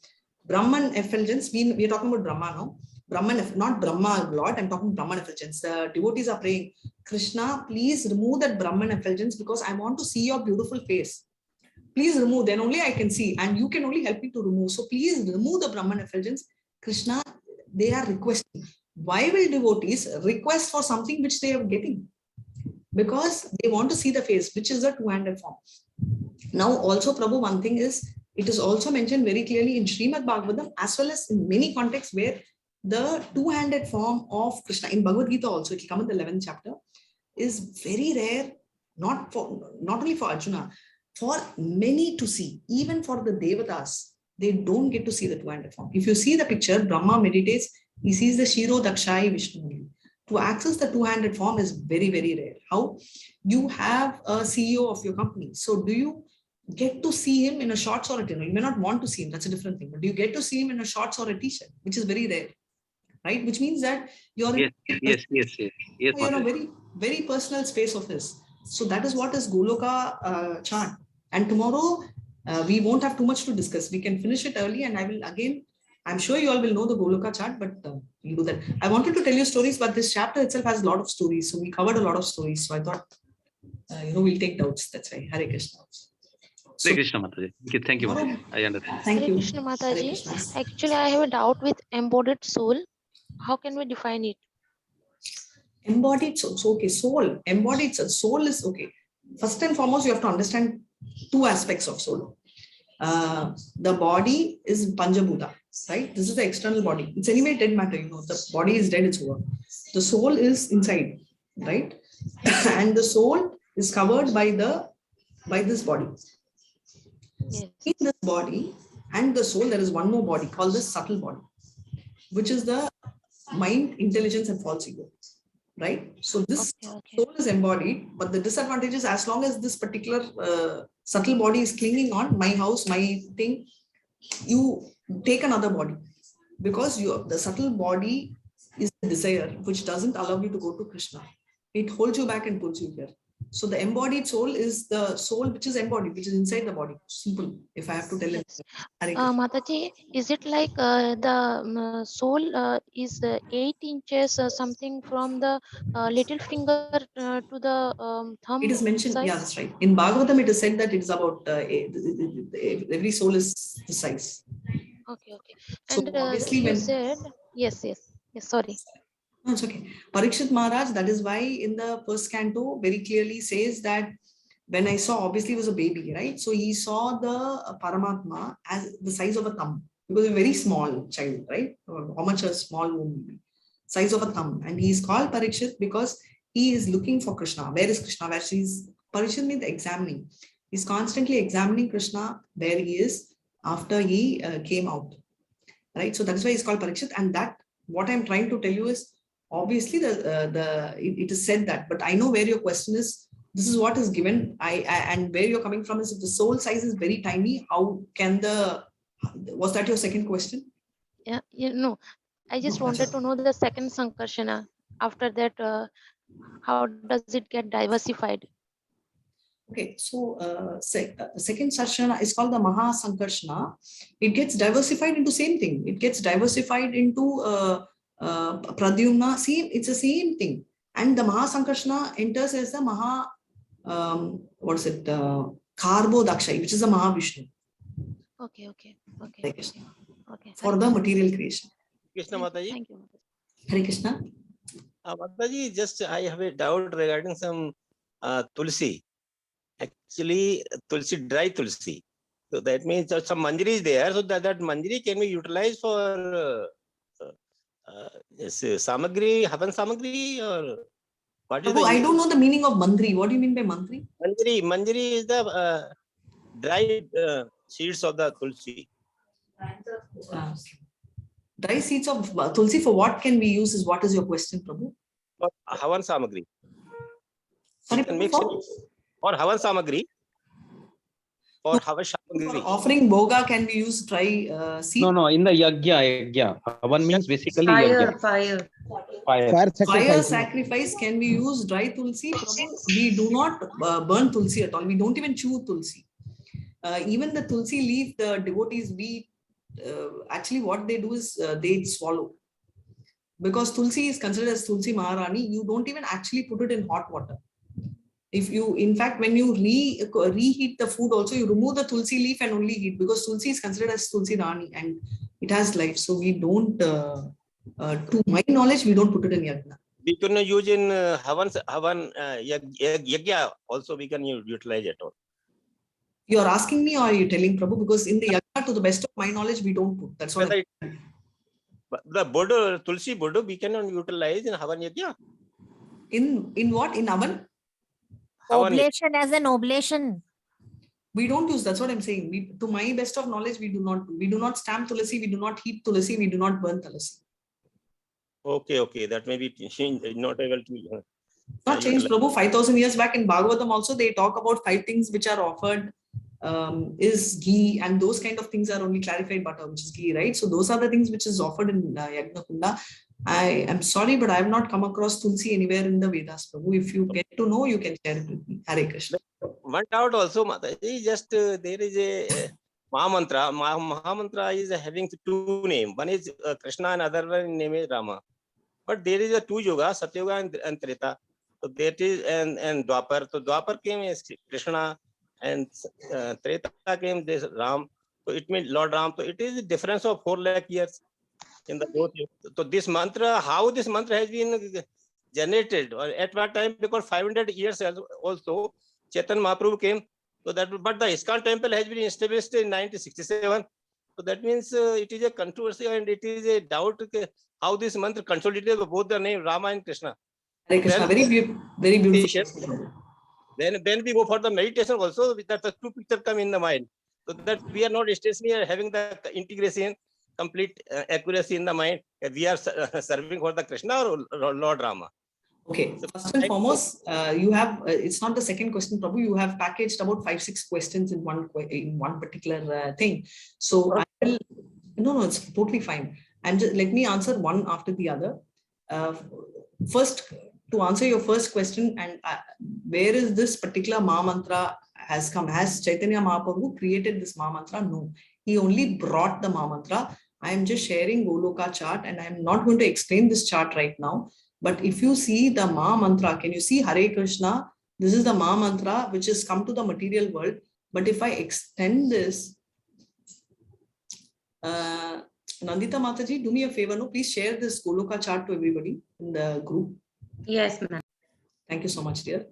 Brahman effulgence, we are talking about Brahma now. Brahman, not Brahma Lord, I'm talking Brahman effulgence. The devotees are praying, Krishna, please remove that Brahman effulgence because I want to see your beautiful face. Please remove, then only I can see, and you can only help me to remove. So please remove the Brahman effulgence. Krishna, they are requesting. Why will devotees request for something which they are getting? Because they want to see the face, which is a 2-handed form. Now also, Prabhu, one thing is, it is also mentioned very clearly in Srimad Bhagavatam as well as in many contexts where the 2-handed form of Krishna, in Bhagavad Gita also, it will come in the 11th chapter, is very rare, not only for Arjuna, for many to see, even for the Devatas, they don't get to see the 2-handed form. If you see the picture, Brahma meditates, he sees the Shiro Dakshai Vishnu. To access the 2-handed form is very, very rare. How? You have a CEO of your company. So do you get to see him in a shorts or a t-shirt? You may not want to see him, that's a different thing. But do you get to see him in a shorts or a t-shirt, which is very rare, right? Which means that you're yes, you're in a very, very personal space of his. So that is what is Goloka chant. And tomorrow we won't have too much to discuss. We can finish it early, and I will again, I'm sure you all will know the Goloka chart, but we'll do that. I wanted to tell you stories, but this chapter itself has a lot of stories. So we covered a lot of stories. So I thought, we'll take doubts. That's why. Hare Krishna. Hare Krishna, Mataji. Thank you, Mataji. I understand. Thank Hare you. Krishna, Hare Mataji. Krishna. Actually, I have a doubt with embodied soul. How can we define it? Embodied soul. So, okay, soul. Embodied soul. Soul is okay. First and foremost, you have to understand 2 aspects of soul. The body is Panjabhuta, right? This is the external body. It's anyway dead matter, the body is dead, it's over. The soul is inside, right? And the soul is covered by this body. Yes. In this body and the soul, there is one more body called the subtle body, which is the mind, intelligence, and false ego, right? So this soul is embodied, but the disadvantage is as long as this particular subtle body is clinging on, my house, my thing, you take another body, because the subtle body is the desire which doesn't allow you to go to Krishna. It holds you back and pulls you here. So the embodied soul is the soul which is embodied, which is inside the body. Simple. If I have to tell it. Mataji, is it like the soul is 8 inches or something from the little finger to the thumb? It is mentioned, size? yeah, that's right. In Bhagavatam, it is said that it is about every soul is the size. Okay. So And obviously, you when said yes. Sorry. no, it's okay. Parikshit Maharaj, that is why in the first canto very clearly says that when I saw, obviously he was a baby, right? So he saw the Paramatma as the size of a thumb, because a very small child, right? Or how much a small womb, size of a thumb. And he is called Parikshit because he is looking for Krishna. Where is Krishna? Where she's Parikshit means examining. He's constantly examining Krishna where he is after he came out, right? So that's why he's called Parikshit. And that what I'm trying to tell you is obviously it is said that, but I know where your question is. This is what is given. And where you're coming from is if the soul size is very tiny, how can was that your second question? Yeah, I just wanted to know the second Sankarsana. After that, how does it get diversified? Okay, so second Sankarsana is called the Maha Sankarsana. It gets diversified into same thing. It gets diversified into Pradyumna. It's the same thing. And the Maha Sankarsana enters as the Maha, Karbo Dakshai, which is the Maha Vishnu. Okay. For the material creation. Krishna Mataji. Thank you. Hari Krishna. Mataji, just I have a doubt regarding some tulsi. Actually, tulsi, dry tulsi. So that means that some manjari is there. So that manjari can be utilized for samagri, havan samagri, or what is Prabhu, I don't know the meaning of mandri. What do you mean by mandri? Manjari is the dried seeds of the tulsi. Dry seeds of tulsi for what can we use? What is your question, Prabhu? For havan samagri. Sorry, or havan samagri. Or havan samagri. Offering boga can we use dry seed? No. In the yagya. Havan means basically yagya. Fire Sacrifice can we use dry tulsi? Prabhu, we do not burn tulsi at all. We don't even chew tulsi. Even the tulsi leaf, the devotees, actually what they do is they swallow. Because tulsi is considered as Tulsi Maharani, you don't even actually put it in hot water. If you, in fact, when you reheat the food also, you remove the tulsi leaf and only heat, because tulsi is considered as Tulsi Rani and it has life. So we don't, to my knowledge, we don't put it in yagna. We can use in yagya also we can utilize it. You are asking me or are you telling Prabhu? Because in the yagna, to the best of my knowledge, we don't put. That's what the Bodo, Tulsi Bodo, we cannot utilize in Havan Yagya. In what? In Havan? Oblation as an oblation. We don't use, that's what I'm saying. To my best of knowledge, we do not do. We do not stamp tulsi, we do not heat tulsi, we do not burn tulsi. Okay. That may be not able to. Not changed, Prabhu. 5,000 years back in Bhagavatam also, they talk about 5 things which are offered. Is ghee, and those kind of things are only clarified butter, which is ghee, right? So those are the things which is offered in Yagna Kunda. I am sorry, but I have not come across tulsi anywhere in the Vedas, Prabhu. If you get to know, you can share it with me. Hare Krishna. One doubt also, Mataji, just there is a Maha Mantra. Maha Mantra is having 2 names. One is Krishna and other one name is Rama. But there is a 2 yoga, Satyuga and Treta. So that is and Dwapar. So Dwapar came as Krishna and Treta came this Ram. So it means Lord Ram. So it is a difference of 4 lakh years in the both. So this mantra, how this mantra has been generated, or at what time? Because 500 years also Chaitanya Mahaprabhu came. So that, but the ISKCON temple has been established in 1967. So that means it is a controversy and it is a doubt how this mantra consolidated both the name Rama and Krishna. Hare Krishna, very beautiful. Then we go for the meditation also, that the 2 pictures come in the mind. So that we are not stationary having the integration, complete accuracy in the mind. We are serving for the Krishna or Lord Rama. Okay, so first and foremost, you have, it's not the second question, Prabhu, you have packaged about 5-6 questions in one particular thing. So I will, no, it's totally fine. And just let me answer one after the other. First, to answer your first question, and where is this particular Maha Mantra has come? Has Chaitanya Mahaprabhu created this Maha Mantra? No, he only brought the Maha Mantra. I am just sharing Goloka chart, and I am not going to explain this chart right now. But if you see the Maha Mantra, can you see Hare Krishna? This is the Maha Mantra which has come to the material world. But if I extend this, Nandita Mataji, do me a favor, no? Please share this Goloka chart to everybody in the group. Yes, ma'am. Thank you so much, dear.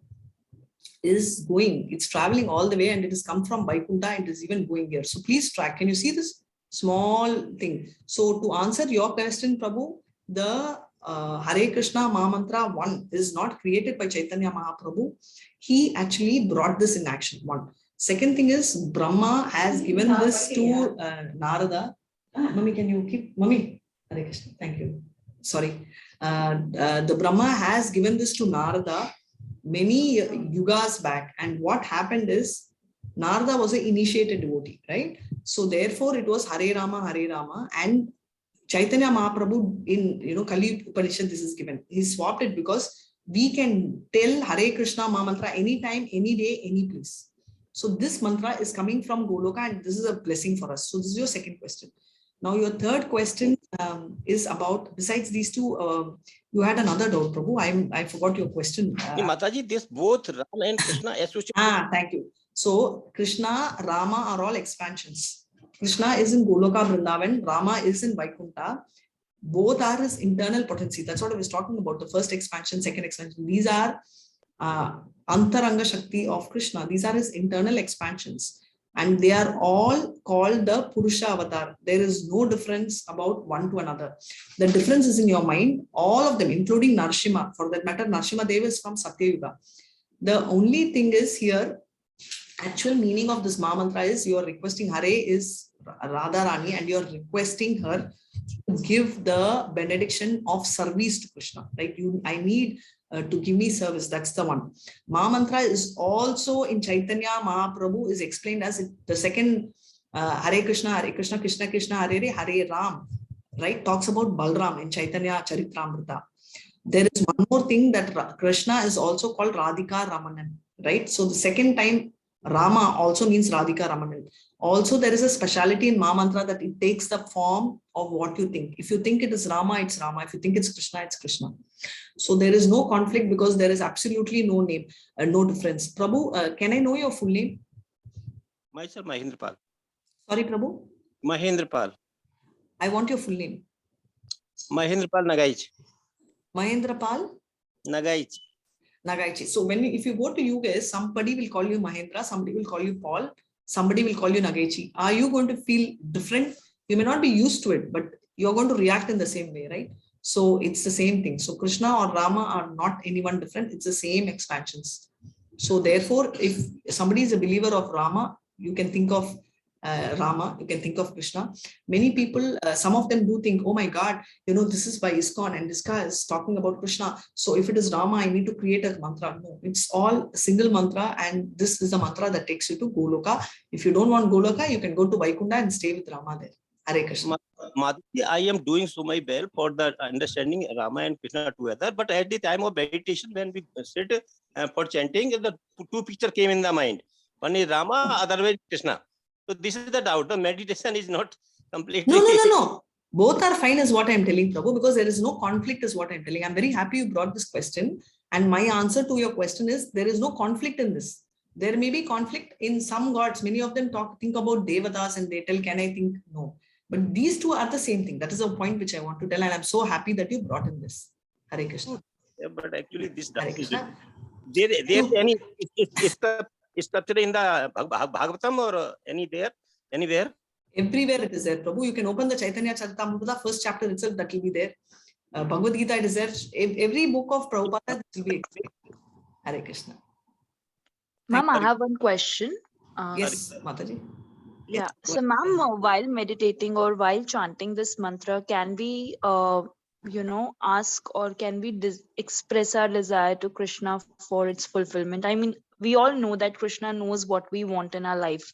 It's traveling all the way, and it has come from Vaikuntha and it is even going here. So please track. Can you see this small thing? So to answer your question, Prabhu, the Hare Krishna Maha Mantra 1 is not created by Chaitanya Mahaprabhu. He actually brought this in action. 1. Second thing is, Brahma has given this to Narada. Mummy, can you keep? Mummy, Hare Krishna. Thank you. Sorry. The Brahma has given this to Narada many yugas back. And what happened is, Narada was an initiated devotee, right? So therefore, it was Hare Rama, and Chaitanya Mahaprabhu in Kali Upanishad, this is given. He swapped it because we can tell Hare Krishna Maha Mantra anytime, any day, any place. So this mantra is coming from Goloka, and this is a blessing for us. So this is your second question. Now your third question is about, besides these two, you had another doubt, Prabhu. I forgot your question. Mataji, this both Rama and Krishna associated. Thank you. So Krishna, Rama are all expansions. Krishna is in Goloka Vrindavan, Rama is in Vaikuntha. Both are his internal potency. That's what I was talking about. The first expansion, second expansion. These are Antaranga Shakti of Krishna. These are his internal expansions. And they are all called the Purusha Avatar. There is no difference about one to another. The difference is in your mind. All of them, including Narsimha. For that matter, Narsimha Deva is from Satyayuga. The only thing is here, actual meaning of this Maha Mantra is you are requesting, Hare is Radharani, and you are requesting her to give the benediction of service to Krishna. Right? I need to give me service. That's the one. Maha Mantra is also in Chaitanya Mahaprabhu is explained as the second Hare Krishna, Krishna Krishna, Hare Ram. Right? Talks about Balram in Chaitanya Charitramrita. There is one more thing, that Krishna is also called Radhika Ramanan. Right? So the second time Rama also means Radhika Ramanan. Also, there is a speciality in Maha Mantra that it takes the form of what you think. If you think it is Rama, it's Rama. If you think it's Krishna, it's Krishna. So there is no conflict because there is absolutely no name, no difference. Prabhu, can I know your full name? Myself, Mahendrapal. Sorry, Prabhu? Mahendrapal. I want your full name. Mahendrapal Nagaich. Mahendrapal? Nagaich. Nagaichi. So if you go to US, somebody will call you Mahendra, somebody will call you Paul, somebody will call you Nagaichi. Are you going to feel different? You may not be used to it, but you're going to react in the same way, right? So it's the same thing. So Krishna or Rama are not anyone different. It's the same expansions. So therefore, if somebody is a believer of Rama, you can think of Rama, you can think of Krishna. Many people, some of them do think, oh my God, this is by ISKCON and this guy is talking about Krishna. So if it is Rama, I need to create a mantra. No, it's all a single mantra, and this is the mantra that takes you to Goloka. If you don't want Goloka, you can go to Vaikuntha and stay with Rama there. Hare Krishna. Madhu, I am doing so my bell for the understanding Rama and Krishna together. But at the time of meditation, when we sit for chanting, the two pictures came in the mind. One is Rama, other way Krishna. So this is the doubt. The meditation is not completely. No. Both are fine is what I'm telling, Prabhu, because there is no conflict is what I'm telling. I'm very happy you brought this question. And my answer to your question is there is no conflict in this. There may be conflict in some gods. Many of them think about Devadas and they tell, can I think? No. But these two are the same thing. That is a point which I want to tell. And I'm so happy that you brought in this. Hare Krishna. Yeah, but actually this Hare Krishna. There any structure in the Bhagavatam or anywhere? Everywhere it is there, Prabhu. You can open the Chaitanya Charitamrita, first chapter itself, that will be there. Bhagavad Gita, it is there. Every book of Prabhupada, this will be explained. Hare Krishna. Ma'am, I have one question. Yes, Mataji. Yeah. So, ma'am, while meditating or while chanting this mantra, can we, ask or can we express our desire to Krishna for its fulfillment? I mean, we all know that Krishna knows what we want in our life,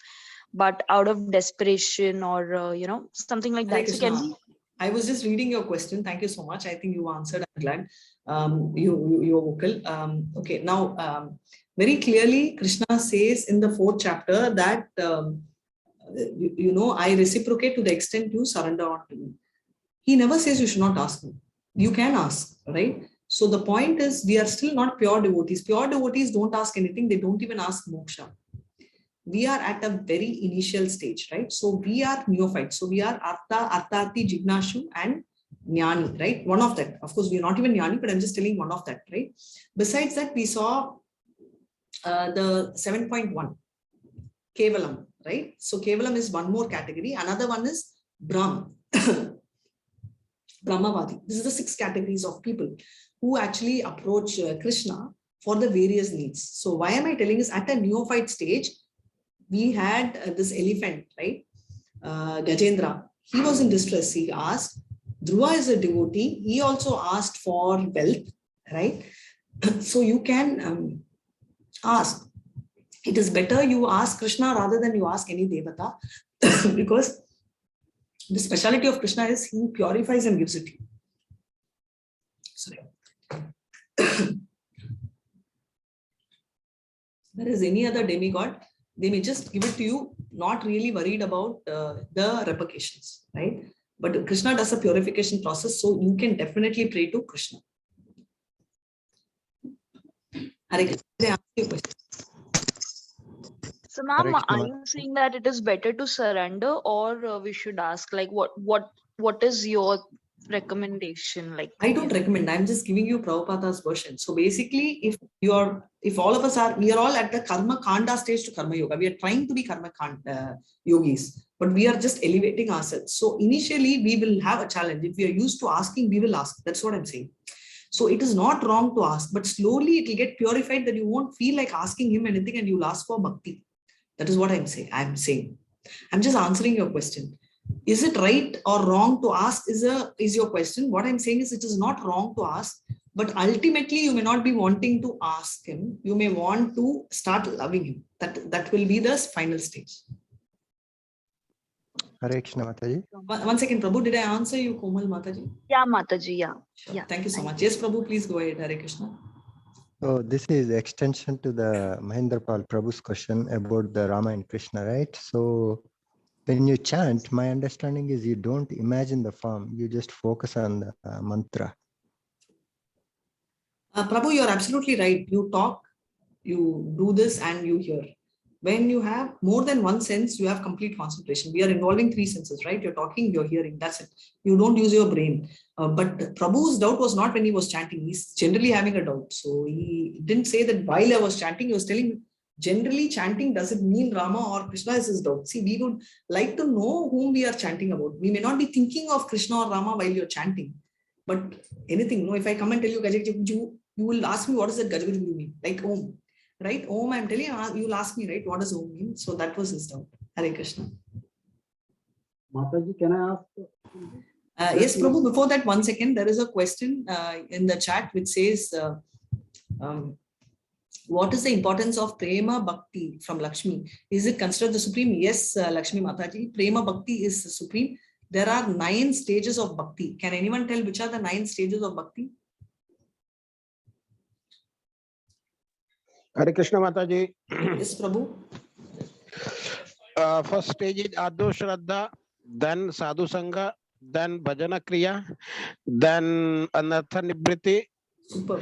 but out of desperation or, something like that. So can we? I was just reading your question. Thank you so much. I think you answered. I'm glad you were vocal. Okay, now very clearly, Krishna says in the 4th chapter that I reciprocate to the extent you surrender on to me. He never says you should not ask me. You can ask, right? So the point is, we are still not pure devotees. Pure devotees don't ask anything. They don't even ask moksha. We are at a very initial stage, right? So we are neophytes. So we are Artha, Artharthi, Jignashu, and Jnani, right? One of that. Of course, we are not even Jnani, but I'm just telling one of that, right? Besides that, we saw the 7.1, Kevalam, right? So Kevalam is one more category. Another one is Brahma. Brahmavadi. This is the 6 categories of people who actually approach Krishna for the various needs. So why am I telling this? At a neophyte stage, we had this elephant, right? Gajendra. He was in distress. He asked. Dhruva is a devotee. He also asked for wealth, right? So you can ask. It is better you ask Krishna rather than you ask any devata, because the speciality of Krishna is he purifies and gives it to you. Sorry. There is any other demigod, they may just give it to you, not really worried about the repercussions, right? But Krishna does a purification process, so you can definitely pray to Krishna. Hare Krishna, I ask you a question. So, ma'am, are you saying that it is better to surrender, or we should ask, like, what is your recommendation? Like, I don't recommend. I'm just giving you Prabhupada's version. So basically, if all of us we are all at the karma kanda stage to karma yoga. We are trying to be karma kanda yogis, but we are just elevating ourselves. So initially, we will have a challenge. If we are used to asking, we will ask. That's what I'm saying. So it is not wrong to ask, but slowly it will get purified that you won't feel like asking him anything, and you'll ask for bhakti. That is what I'm saying. I'm just answering your question. Is it right or wrong to ask is your question. What I'm saying is it is not wrong to ask, but ultimately you may not be wanting to ask him. You may want to start loving him. That will be the final stage. Hare Krishna, Mataji. One second, Prabhu. Did I answer you, Komal Mataji? Yeah, Mataji. Yeah. Sure. Yeah. Thank you so much. Yes, Prabhu, please go ahead. Hare Krishna. So this is extension to the Mahendrapal Prabhu's question about the Rama and Krishna, right? So when you chant, my understanding is you don't imagine the form, you just focus on the mantra. Prabhu, you're absolutely right. You talk, you do this, and you hear. When you have more than one sense, you have complete concentration. We are involving 3 senses, right? You're talking, you're hearing, that's it. You don't use your brain. But Prabhu's doubt was not when he was chanting. He's generally having a doubt. So he didn't say that while I was chanting, he was telling, generally chanting, does it mean Rama or Krishna is his doubt? See, we would like to know whom we are chanting about. We may not be thinking of Krishna or Rama while you're chanting. But anything, if I come and tell you, you will ask me, what does that Gajagajuru mean? Like Om. Right? Om, I'm telling you, you'll ask me, right? What does Om mean? So that was his doubt. Hare Krishna. Mataji, can I ask? Yes, Prabhu, before that, 1 second, there is a question in the chat which says, what is the importance of Prema Bhakti from Lakshmi? Is it considered the supreme? Yes, Lakshmi Mataji, Prema Bhakti is the supreme. There are 9 stages of Bhakti. Can anyone tell which are the 9 stages of Bhakti? Hare Krishna Mataji. Yes, Prabhu. First stage is Adho Shraddha, then Sadhu Sangha, then Bhajana Kriya, then Anartha Nibriti, Super.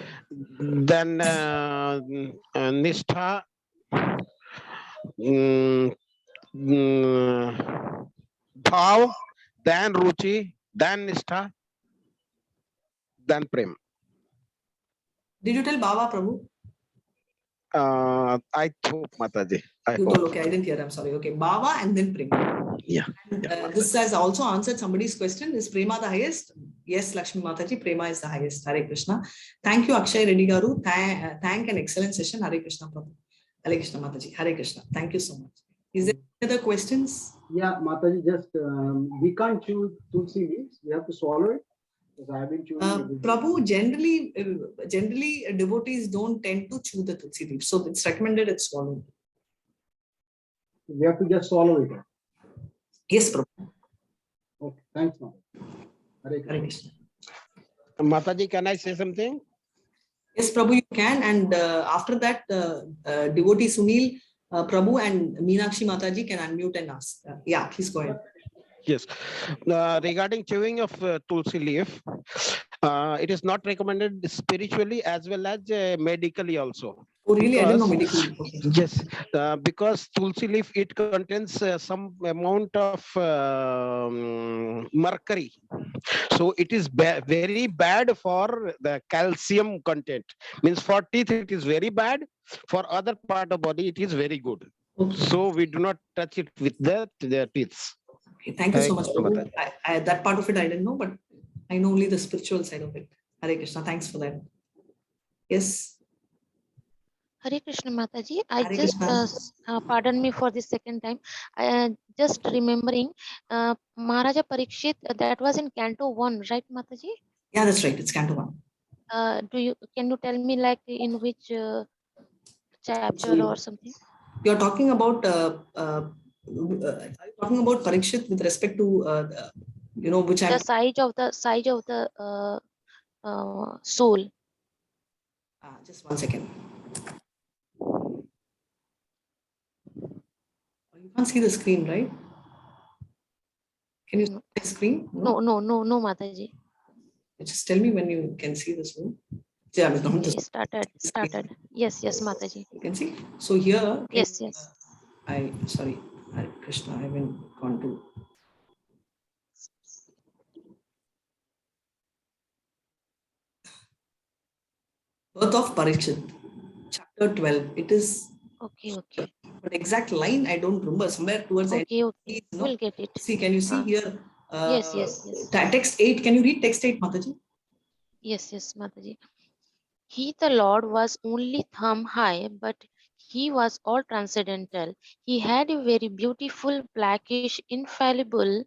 Then Nishtha, Bhav, then Ruchi, then Nishtha, then Prem. Did you tell Baba, Prabhu? I hope, Mataji. You told, okay, I didn't hear. I'm sorry. Okay, Baba and then Prema. Yeah. This has also answered somebody's question. Is Prema the highest? Yes, Lakshmi Mataji, Prema is the highest. Hare Krishna. Thank you, Akshay Reddy Garu. Thank an excellent session. Hare Krishna, Prabhu. Hare Krishna, Mataji. Hare Krishna. Thank you so much. Is there any other questions? Yeah, Mataji, just we can't choose tulsi leaves. We have to swallow it. I have been chewing Prabhu, generally devotees don't tend to chew the tulsi leaf. So it's recommended it's swallowed. We have to just swallow it. Yes, Prabhu. Okay, thanks, Mataji. Hare Hare Krishna. Krishna. Mataji, can I say something? Yes, Prabhu, you can. And after that, devotee Sunil, Prabhu and Meenakshi Mataji can unmute and ask. Yeah, please go ahead. Yes. Regarding chewing of tulsi leaf, it is not recommended spiritually as well as medically also. Oh, really? I didn't know Because, medically. Okay. yes, because tulsi leaf, it contains some amount of mercury. So it is very bad for the calcium content. Means for teeth, it is very bad. For other part of body, it is very good. Okay. So we do not touch it with the teeth. Okay, thank you so much, Prabhu. That part of it I didn't know, but I know only the spiritual side of it. Hare Krishna, thanks for that. Yes. Hare Krishna Mataji, I Hare just Krishna. pardon me for the second time. Just remembering Maharaja Parikshit, that was in Canto 1, right, Mataji? Yeah, that's right. It's Canto 1. Can you tell me like in which chapter or something? You're talking about are you talking about Parikshit with respect to which The size of the soul. Just 1 second. You can't see the screen, right? Can you see the screen? No, Mataji. Just tell me when you can see this one. Yeah, not Okay, started. Yes, Mataji. You can see. So here. Yes. Sorry, Hare Krishna. I haven't gone to. Birth of Parikshit, chapter 12. It is. Okay. But exact line I don't remember. Somewhere towards the end. Okay. We'll get it. See, can you see here? Yes. Text 8. Can you read text 8, Mataji? Yes, Mataji. He, the Lord, was only thumb high, but he was all transcendental. He had a very beautiful, blackish, infallible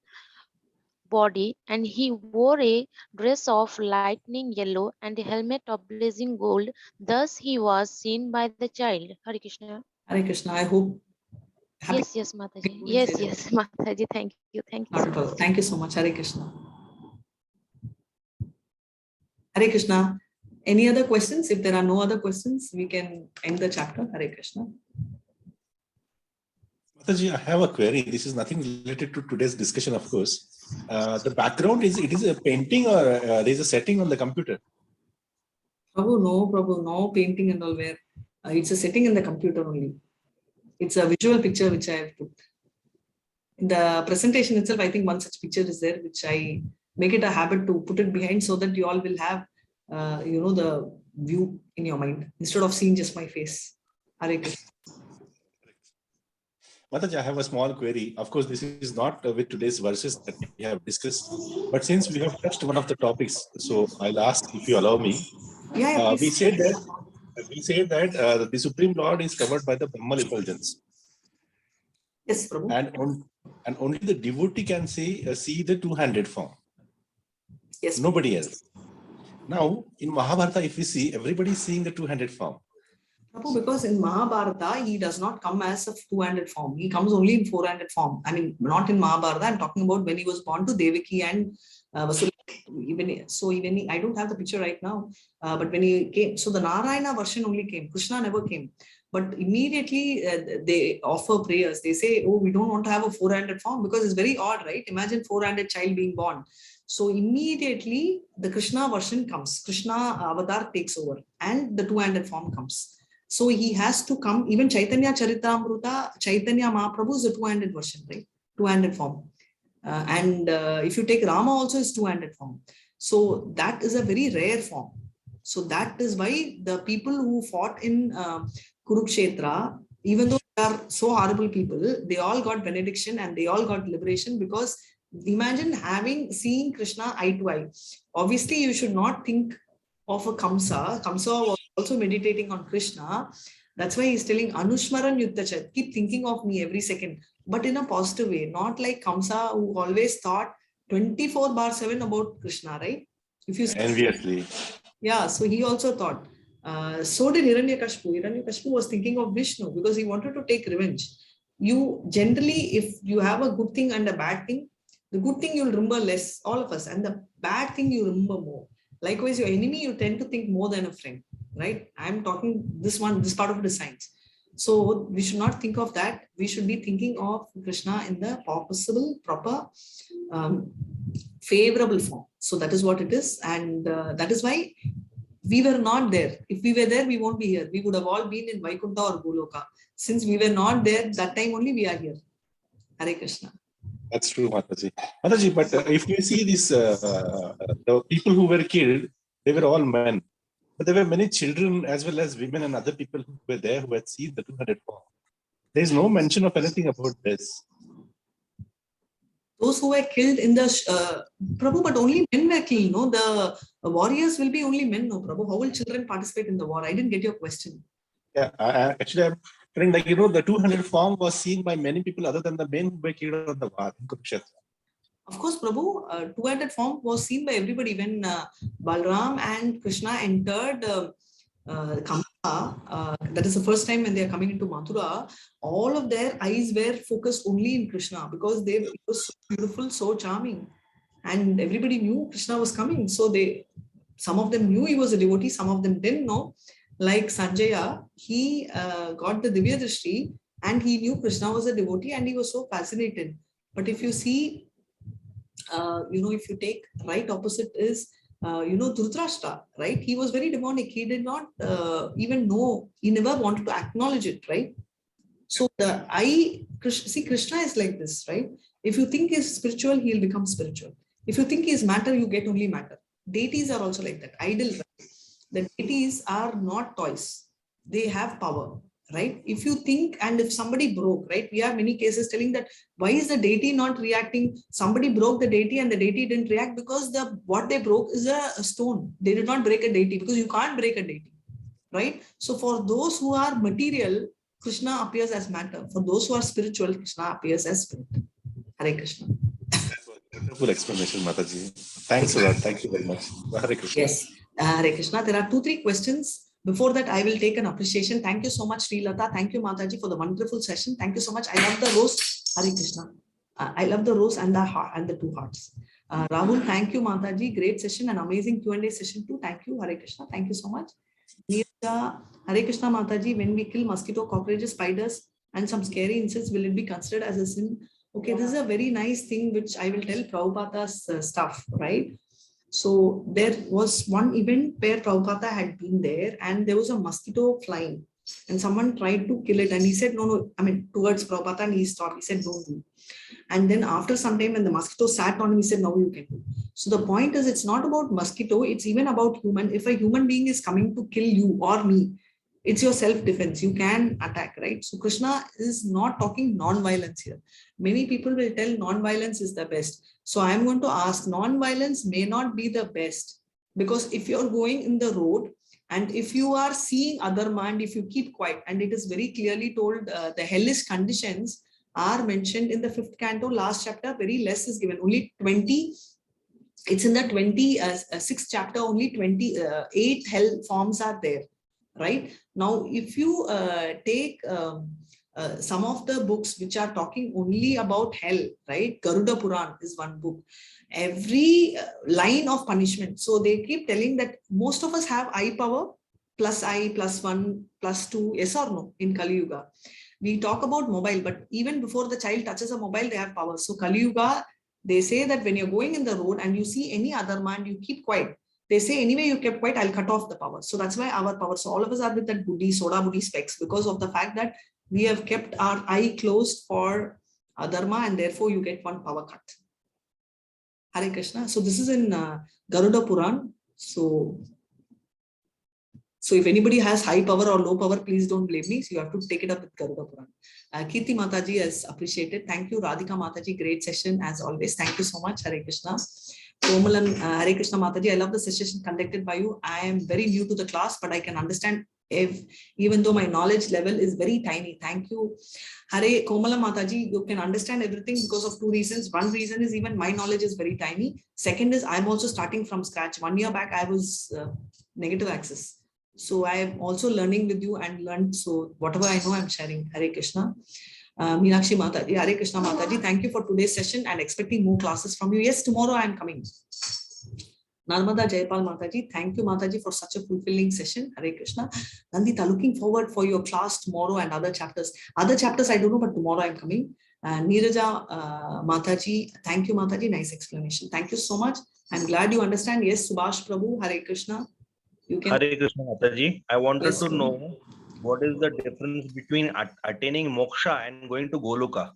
body, and he wore a dress of lightning yellow and a helmet of blazing gold. Thus he was seen by the child. Hare Krishna. Hare Krishna. I hope. Yes, Mataji. Yes, Mataji. Thank you. Not at all. Thank you so much. Hare Krishna. Hare Krishna. Any other questions? If there are no other questions, we can end the chapter. Hare Krishna. Mataji, I have a query. This is nothing related to today's discussion, of course. The background is a painting or there is a setting on the computer? Prabhu, no painting and all where. It's a setting in the computer only. It's a visual picture which I have put. In the presentation itself, I think one such picture is there, which I make it a habit to put it behind so that you all will have, the view in your mind instead of seeing just my face. Hare Krishna. Mataji, I have a small query. Of course, this is not with today's verses that we have discussed, but since we have touched one of the topics, so I'll ask if you allow me. Yeah, we said that the Supreme Lord is covered by the Brahma effulgence. Yes, Prabhu. And only the devotee can see the two-handed form. Yes. Nobody else. Now, in Mahabharata, if we see, everybody is seeing the two-handed form. Prabhu, because in Mahabharata, he does not come as a two-handed form. He comes only in four-handed form. I mean, not in Mahabharata. I'm talking about when he was born to Devaki and Vasudha. Even I don't have the picture right now, but when he came, so the Narayana version only came. Krishna never came. But immediately they offer prayers. They say, oh, we don't want to have a four-handed form because it's very odd, right? Imagine four-handed child being born. So immediately the Krishna version comes. Krishna avatar takes over and the two-handed form comes. So he has to come. Even Chaitanya Charitamrita, Chaitanya Mahaprabhu is a two-handed version, right? Two-handed form. If you take Rama also is two-handed form. So that is a very rare form. So that is why the people who fought in Kurukshetra, even though they are so horrible people, they all got benediction and they all got liberation, because imagine seeing Krishna eye to eye. Obviously, you should not think of a Kamsa. Kamsa was also meditating on Krishna. That's why he's telling Anushmaran Yuttachat, keep thinking of me every second, but in a positive way, not like Kamsa who always thought 24/7 about Krishna, right? If you enviously. Yeah, so he also thought. So did Hiranyakashipu. Hiranyakashipu was thinking of Vishnu because he wanted to take revenge. You generally, if you have a good thing and a bad thing, the good thing you'll remember less, all of us. And the bad thing you remember more. Likewise, your enemy, you tend to think more than a friend, right? I'm talking this part of it is science. So we should not think of that. We should be thinking of Krishna in the possible, proper, favorable form. So that is what it is. And that is why we were not there. If we were there, we won't be here. We would have all been in Vaikuntha or Goloka. Since we were not there, that time only we are here. Hare Krishna. That's true, Mataji. Mataji, but if you see this, the people who were killed, they were all men. But there were many children as well as women and other people who were there who had seen the 200 form. There is no mention of anything about this. Those who were killed in the Prabhu, but only men were killed. No, the warriors will be only men. No, Prabhu. How will children participate in the war? I didn't get your question. Yeah, actually, I'm telling, like, you know, the 200 form was seen by many people other than the men who were killed on the war in Kurukshetra. Of course, Prabhu, 200 form was seen by everybody when Balram and Krishna entered Kamala. That is the first time when they are coming into Mathura. All of their eyes were focused only in Krishna because it was so beautiful, so charming, and everybody knew Krishna was coming. So some of them knew he was a devotee, some of them didn't know. Like Sanjaya, he got the Divya Drishti and he knew Krishna was a devotee and he was so fascinated. But if you see, if you take right opposite is, Dhritarashtra, right? He was very demonic. He did not even know. He never wanted to acknowledge it, right? So Krishna is like this, right? If you think he's spiritual, he'll become spiritual. If you think he's matter, you get only matter. Deities are also like that. Idol, right? The deities are not toys. They have power, right? If you think, and if somebody broke, right? We have many cases telling that why is the deity not reacting? Somebody broke the deity and the deity didn't react because what they broke is a stone. They did not break a deity because you can't break a deity, right? So for those who are material, Krishna appears as matter. For those who are spiritual, Krishna appears as spirit. Hare Krishna. Wonderful explanation, Mataji. Thanks a lot. Thank you very much. Hare Krishna. Yes. Hare Krishna. There are 2-3 questions. Before that, I will take an appreciation. Thank you so much, Sri Lata. Thank you, Mataji, for the wonderful session. Thank you so much. I love the rose. Hare Krishna. I love the rose and the heart and the 2 hearts. Rahul, thank you, Mataji. Great session and amazing Q&A session too. Thank you, Hare Krishna. Thank you so much. Hare Krishna, Mataji. When we kill mosquito, cockroaches, spiders, and some scary insects, will it be considered as a sin? Okay, this is a very nice thing which I will tell Prabhupada's stuff, right? So there was one event where Prabhupada had been there and there was a mosquito flying and someone tried to kill it and he said, no, towards Prabhupada, and he stopped. He said, don't do. And then after some time when the mosquito sat on him, he said, now you can do. So the point is, it's not about mosquito, it's even about human. If a human being is coming to kill you or me, it's your self-defense. You can attack, right? So Krishna is not talking non-violence here. Many people will tell non-violence is the best. So I'm going to ask, non-violence may not be the best, because if you're going in the road and if you are seeing adharma and if you keep quiet, and it is very clearly told, the hellish conditions are mentioned in the 5th canto, last chapter, very less is given, only 20. It's in the 26th chapter, only 28 hell forms are there. Right now, if you take some of the books which are talking only about hell, right? Garuda Puran is one book. Every line of punishment. So they keep telling that most of us have I power, plus I, plus 1, plus 2, yes or no, in Kali Yuga. We talk about mobile, but even before the child touches a mobile, they have power. So Kali Yuga, they say that when you're going in the road and you see any other man, you keep quiet. They say, anyway, you kept quiet, I'll cut off the power. So that's why our power. So all of us are with that buddhi, soda buddhi specs, because of the fact that we have kept our eye closed for adharma, and therefore you get one power cut. Hare Krishna. So this is in Garuda Puran. So if anybody has high power or low power, please don't blame me. So you have to take it up with Garuda Puran. Kirti Mataji is appreciated. Thank you, Radhika Mataji. Great session as always. Thank you so much. Hare Krishna. Komalan, Hare Krishna Mataji, I love the session conducted by you. I am very new to the class, but I can understand even though my knowledge level is very tiny. Thank you. Hare Komala Mataji, you can understand everything because of 2 reasons. One reason is even my knowledge is very tiny. Second is I'm also starting from scratch. 1 year back, I was negative access. So I am also learning with you and learned. So whatever I know, I'm sharing. Hare Krishna. Meenakshi Mataji, Hare Krishna Mataji, thank you for today's session and expecting more classes from you. Yes, tomorrow I am coming. Narmada Jayapal Mataji, thank you Mataji for such a fulfilling session. Hare Krishna. Nandita, looking forward for your class tomorrow and other chapters. Other chapters I don't know, but tomorrow I'm coming. Neeraja Mataji, thank you Mataji, nice explanation. Thank you so much. I'm glad you understand. Yes, Subhash Prabhu, Hare Krishna. You can. Hare Krishna Mataji, I wanted Yes, to know what is the difference between attaining moksha and going to Goloka?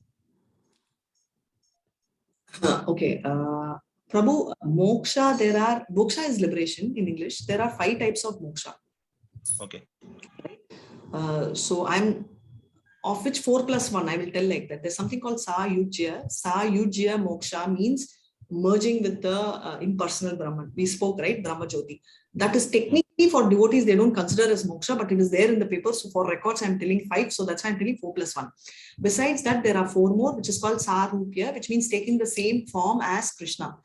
Okay, Prabhu, moksha, moksha is liberation in English. There are 5 types of moksha. Okay. So I'm, of which 4 plus 1, I will tell like that. There's something called Sayujya. Sayujya moksha means merging with the impersonal Brahman. We spoke, right? Brahma Jyoti. That is technically for devotees, they don't consider as moksha, but it is there in the paper. So for records, I'm telling 5. So that's why I'm telling 4 plus 1. Besides that, there are 4 more, which is called Sarupya, which means taking the same form as Krishna.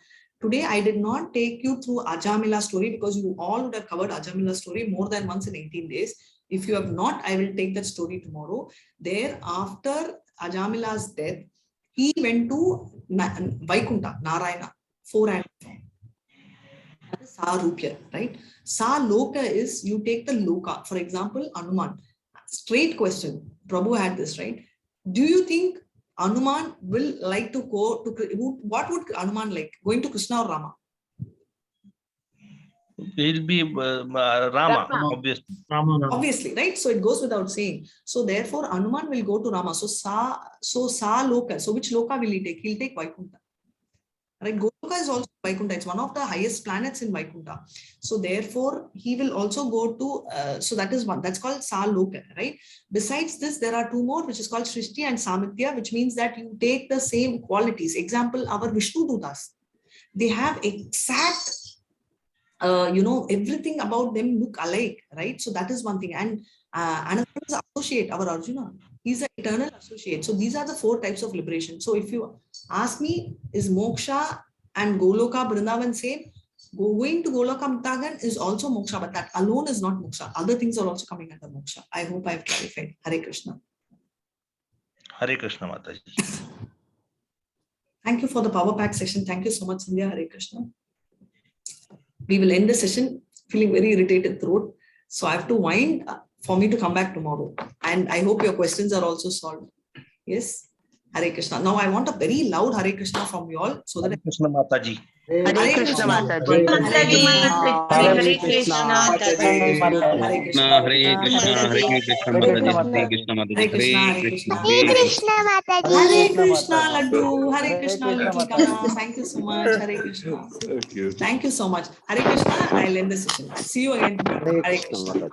Today, I did not take you through Ajamila story because you all would have covered Ajamila story more than once in 18 days. If you have not, I will take that story tomorrow. There, after Ajamila's death, he went to Vaikunta, Narayana, 4 and 5. That is Sarupya, right? Sa-loka is you take the loka. For example, Anuman. Straight question. Prabhu had this, right? Do you think Anuman will like to go to, what would Anuman like? Going to Krishna or Rama? He'll be Rama, obviously. Obviously, right? So it goes without saying. So therefore, Anuman will go to Rama. So Sa-loka. So which loka will he take? He'll take Vaikunta. Right, Goloka is also Vaikunta. It's one of the highest planets in Vaikunta. So therefore, he will also go to, so that is one, that's called Sa-loka, right? Besides this, there are 2 more, which is called Srishti and Samitya, which means that you take the same qualities. Example, our Vishnu Dutas, they have exact, everything about them look alike, right? So that is one thing. And another is associate, our Arjuna. He's an eternal associate. So these are the 4 types of liberation. So if you ask me, is moksha and Goloka Vrindavan same? Going to Goloka Mtagan is also moksha, but that alone is not moksha. Other things are also coming under moksha. I hope I have clarified. Hare Krishna. Hare Krishna Mataji. Thank you for the power pack session. Thank you so much, Sandhya. Hare Krishna. We will end the session feeling very irritated throat. So I have to wind for me to come back tomorrow. And I hope your questions are also solved. Yes. Hare Krishna. Now I want a very loud Hare Krishna from you all. So that Hare Krishna Mataji. Hare Krishna Mataji. Hare Krishna, Hare Krishna, Hare Krishna, Hare Krishna, Mataji, Hare Krishna, Mataji, Hare Krishna, Hare Krishna, Hare Krishna, Laddu, Hare Krishna, Little Kana. Thank you so much, Hare Krishna. Thank you so much, Hare Krishna. I'll end the session. See you again tomorrow. Hare Krishna.